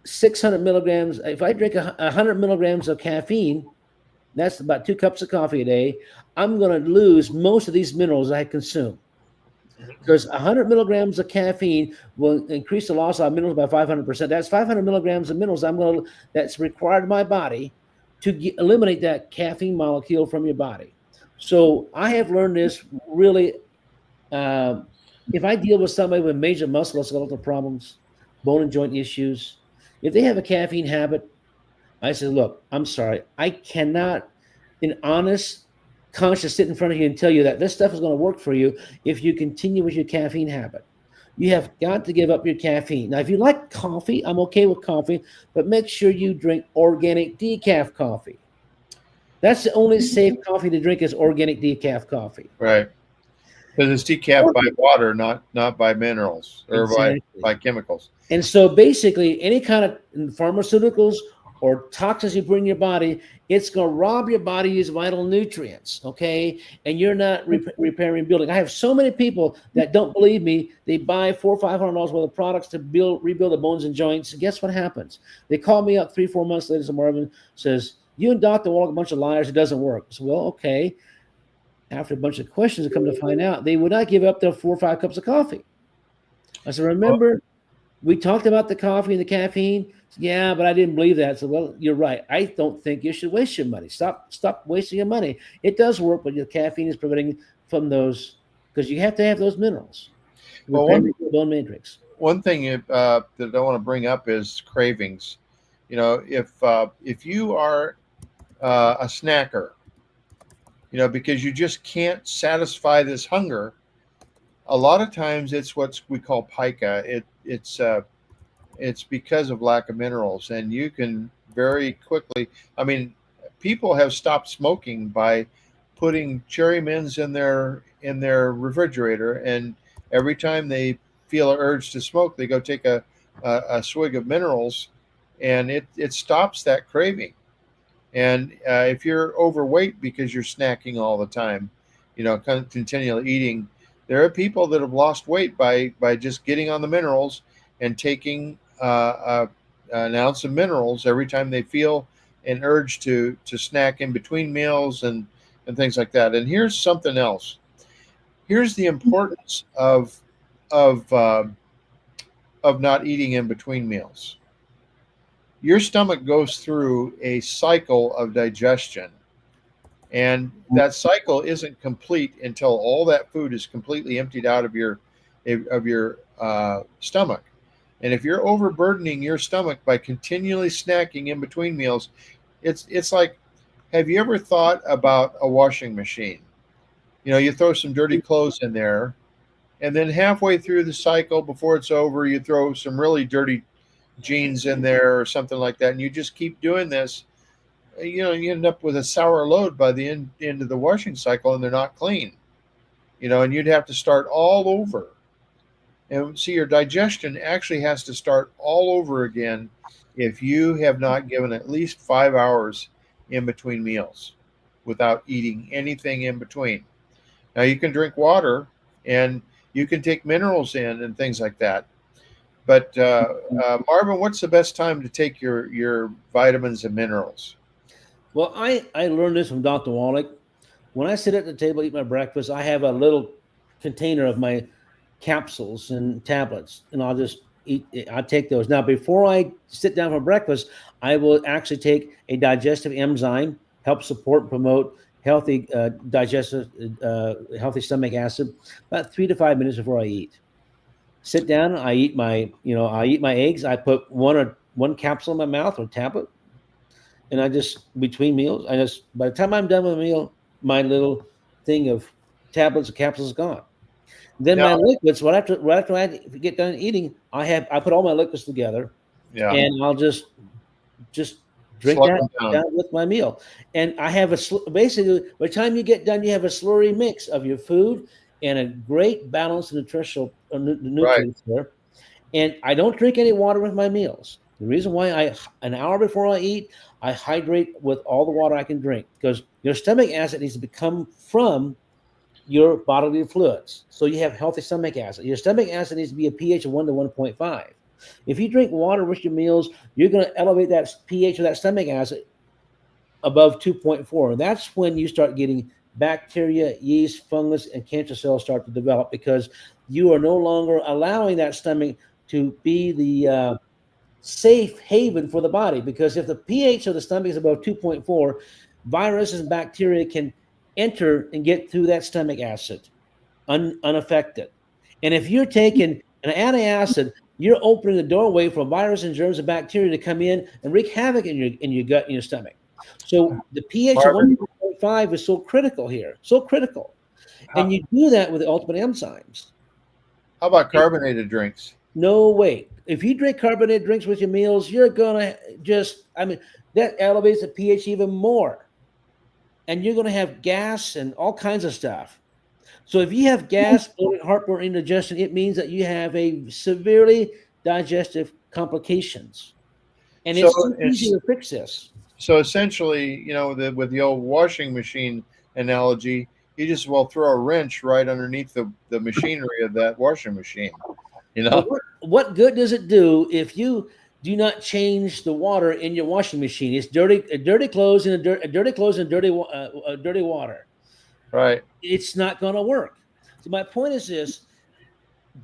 600 milligrams. If I drink 100 milligrams of caffeine, that's about 2 cups of coffee a day. I'm going to lose most of these minerals I consume, because 100 milligrams of caffeine will increase the loss of minerals by 500%. That's 500 milligrams of minerals that's required in my body to eliminate that caffeine molecule from your body. So I have learned this really. If I deal with somebody with major musculoskeletal problems, bone and joint issues, if they have a caffeine habit, I say, look, I'm sorry, I cannot, in honest conscious, sit in front of you and tell you that this stuff is going to work for you if you continue with your caffeine habit. You have got to give up your caffeine. Now, if you like coffee, I'm okay with coffee, but make sure you drink organic decaf coffee. That's the only safe coffee to drink, is organic decaf coffee. Right. Because it's decaf by water, not by minerals or Exactly. by chemicals. And so basically, any kind of pharmaceuticals or toxins you bring in your body, it's going to rob your body of these vital nutrients, okay? And you're not repairing, building. I have so many people that don't believe me. They buy $400 or $500 worth of products to rebuild the bones and joints. And guess what happens? They call me up 3-4 months later, and Marvin says, you and Dr. Wall are a bunch of liars. It doesn't work. So, well, okay. After a bunch of questions, I come to find out they would not give up their 4 or 5 cups of coffee. I said, remember, we talked about the coffee and the caffeine. Yeah, but I didn't believe that. So, well, you're right. I don't think you should waste your money. Stop wasting your money. It does work, but your caffeine is preventing from those, because you have to have those minerals. Well, bone matrix. One thing that I want to bring up is cravings. If you are a snacker, because you just can't satisfy this hunger, a lot of times it's what we call pica. It's because of lack of minerals, and you can very quickly. I mean, people have stopped smoking by putting cherry mints in their refrigerator, and every time they feel an urge to smoke, they go take a swig of minerals, and it stops that craving. And if you're overweight because you're snacking all the time, continually eating, there are people that have lost weight by just getting on the minerals and taking an ounce of minerals every time they feel an urge to snack in between meals and things like that. And here's something else. Here's the importance of not eating in between meals. Your stomach goes through a cycle of digestion, and that cycle isn't complete until all that food is completely emptied out of your stomach. And if you're overburdening your stomach by continually snacking in between meals, it's like, have you ever thought about a washing machine? You throw some dirty clothes in there, And then halfway through the cycle, before it's over, you throw some really dirty jeans in there or something like that, and you just keep doing this. You end up with a sour load by the end of the washing cycle, and they're not clean. And you'd have to start all over. And see, your digestion actually has to start all over again if you have not given at least 5 hours in between meals without eating anything in between. Now, you can drink water and you can take minerals in and things like that. But Marvin, what's the best time to take your vitamins and minerals? Well, I learned this from Dr. Wallach. When I sit at the table, eat my breakfast, I have a little container of my capsules and tablets, and I'll just eat. I take those. Now, before I sit down for breakfast, I will actually take a digestive enzyme, help support and promote healthy healthy stomach acid, about 3 to 5 minutes before I eat. Sit down. I eat my eggs. I put one capsule in my mouth or tablet, and I just between meals. By the time I'm done with a meal, my little thing of tablets or capsules is gone. Then Now, my liquids, right after I get done eating, I put all my liquids together, yeah, and I'll just drink slug that them down. down with my meal. And I have basically by the time you get done, you have a slurry mix of your food and a great balanced nutritional Right. nutrients there. And I don't drink any water with my meals. The reason why an hour before I eat, I hydrate with all the water I can drink because your stomach acid needs to come from your bodily fluids. So you have healthy stomach acid. Your stomach acid needs to be a pH of 1 to 1.5. If you drink water with your meals, you're going to elevate that pH of that stomach acid above 2.4. And that's when you start getting bacteria, yeast, fungus, and cancer cells start to develop because you are no longer allowing that stomach to be the safe haven for the body. Because if the pH of the stomach is above 2.4, viruses and bacteria can enter and get through that stomach acid unaffected. And if you're taking an antacid, you're opening the doorway for virus and germs and bacteria to come in and wreak havoc in your gut and your stomach. So the pH of Marvin, 1.5 is so critical here, so critical. And how, you do that with the ultimate enzymes. how about carbonated drinks? No way. If you drink carbonated drinks with your meals, you're gonna that elevates the pH even more. And you're gonna have gas and all kinds of stuff. So if you have gas, bloating, heartburn, indigestion, it means that you have a severely digestive complications. And So it's so easy it's to fix this. so essentially, with the old washing machine analogy, you just well throw a wrench right underneath the machinery of that washing machine. You But know, what good does it do if you do not change the water in your washing machine? It's dirty clothes and dirty clothes and dirty water. right? It's not going to work. So my point is this: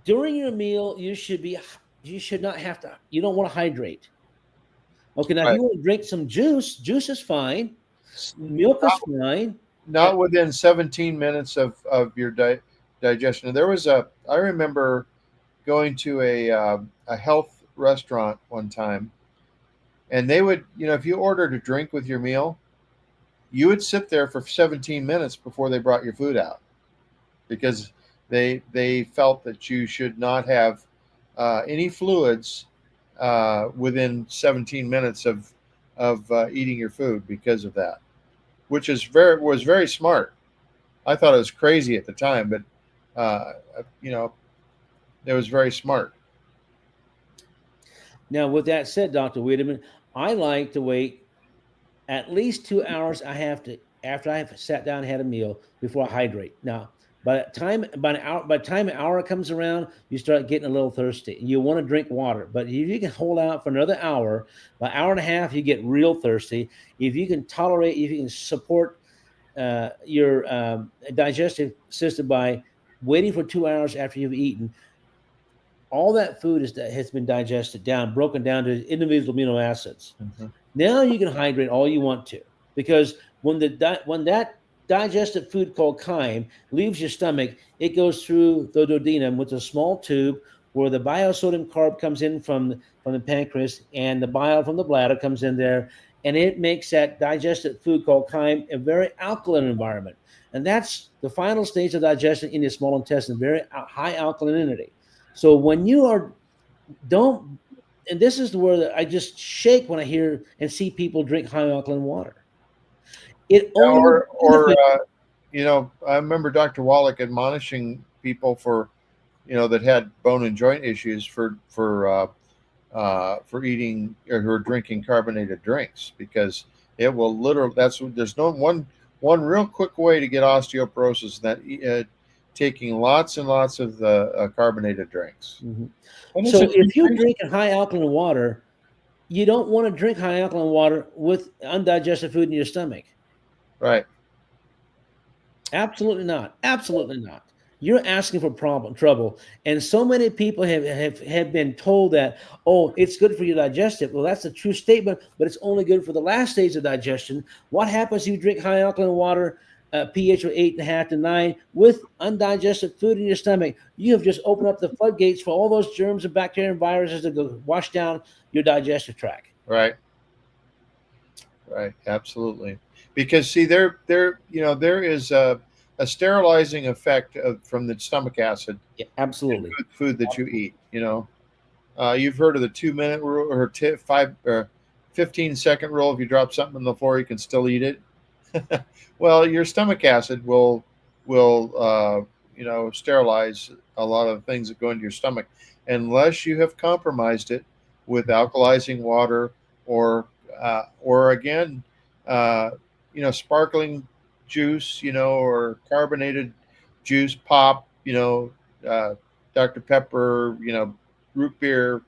during your meal, you should not have to. You don't want to hydrate. Okay, now if Right. you want to drink some juice, juice is fine. Milk is fine. Uh, Not within 17 minutes of your digestion. I remember going to a health restaurant one time, and they would, if you ordered a drink with your meal, you would sit there for 17 minutes before they brought your food out because they felt that you should not have any fluids within 17 minutes of eating your food because of that, which was very smart. I thought it was crazy at the time, but uh, it was very smart. Now, with that said, Dr. Wiedemann, I like to wait at least 2 hours. I have to after I have sat down and had a meal before I hydrate. Now, by the time an hour comes around, you start getting a little thirsty. You want to drink water, but if you can hold out for another hour, by hour and a half, you get real thirsty. If you can tolerate, if you can support your digestive system by waiting for 2 hours after you've eaten, all that food has been digested down, broken down to individual amino acids. Mhm. Now you can hydrate all you want to, because when that digested food called chyme leaves your stomach, it goes through the duodenum with a small tube where the biosodium carb comes in from the pancreas and the bile from the bladder comes in there, and it makes that digested food called chyme a very alkaline environment. And that's the final stage of digestion in the small intestine, very high alkalinity. So when you are, don't, and this is where I just shake when I hear and see people drink high alkaline water. It only I remember Dr. Wallach admonishing people for, that had bone and joint issues for eating or drinking carbonated drinks, because it will literally. There's no one real quick way to get osteoporosis, that taking lots and lots of carbonated drinks. Mm-hmm. So if you're drinking high alkaline water, you don't want to drink high alkaline water with undigested food in your stomach. Right. Absolutely not. Absolutely not. You're asking for trouble. And so many people have been told that, oh, it's good for your digestive. Well, that's a true statement, but it's only good for the last stage of digestion. What happens if you drink high alkaline water, pH of 8.5 to 9, with undigested food in your stomach? You have just opened up the floodgates for all those germs and bacteria and viruses to go wash down your digestive tract. Right. Right. Absolutely. Because see, there is a sterilizing effect from the stomach acid. Yeah, absolutely. Food that you eat. You've heard of the 2-minute rule or 15-second rule. If you drop something on the floor, you can still eat it. Well, your stomach acid will sterilize a lot of things that go into your stomach, unless you have compromised it with alkalizing water or again, sparkling juice, or carbonated juice, pop, Dr. Pepper, root beer,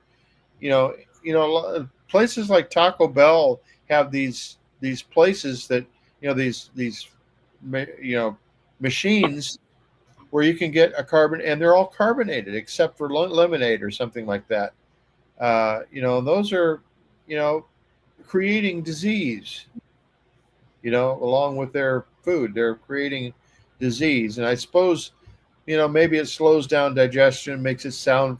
places like Taco Bell have these places that, these machines where you can get a carbon, and they're all carbonated except for lemonade or something like that. Those are, creating disease, along with their food. They're creating disease. And I suppose, maybe it slows down digestion, makes it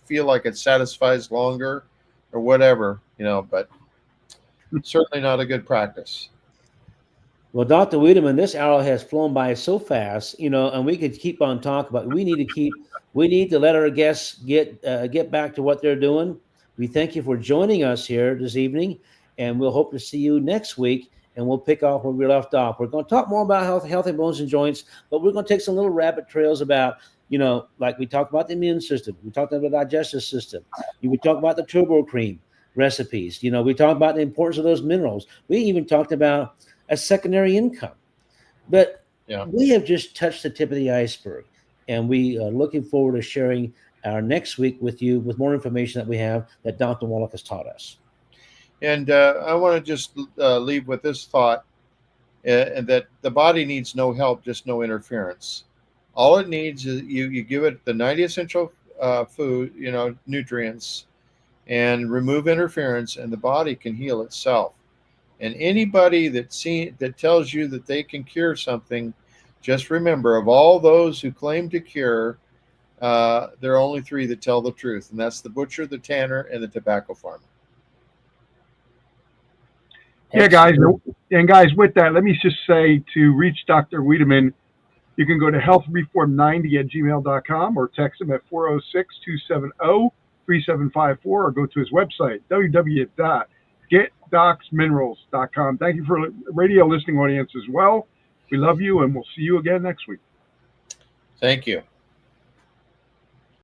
feel like it satisfies longer or whatever, but certainly not a good practice. Well, Dr. Wiedemann, this hour has flown by so fast, and we could keep on talking, but we need to let our guests get back to what they're doing. We thank you for joining us here this evening, and we'll hope to see you next week, and we'll pick off where we left off. We're going to talk more about healthy bones and joints, but we're going to take some little rabbit trails about, like we talked about the immune system. We talked about the digestive system. We talked about the turbo cream recipes. We talked about the importance of those minerals. We even talked about a secondary income. But we have just touched the tip of the iceberg, and we are looking forward to sharing our next week with you with more information that we have that Dr. Wallach has taught us. And I want to just leave with this thought, and that the body needs no help, just no interference. All it needs is you give it the 90 essential food, nutrients, and remove interference, and the body can heal itself. And anybody that tells you that they can cure something, just remember, of all those who claim to cure, there are only 3 that tell the truth, and that's the butcher, the tanner, and the tobacco farmer. Yeah, guys. And guys, with that, let me just say, to reach Dr. Wiedemann, you can go to healthreform90@gmail.com or text him at 406-270-3754, or go to his website, www.getdocsminerals.com. Thank you for radio listening audience as well. We love you, and we'll see you again next week. Thank you.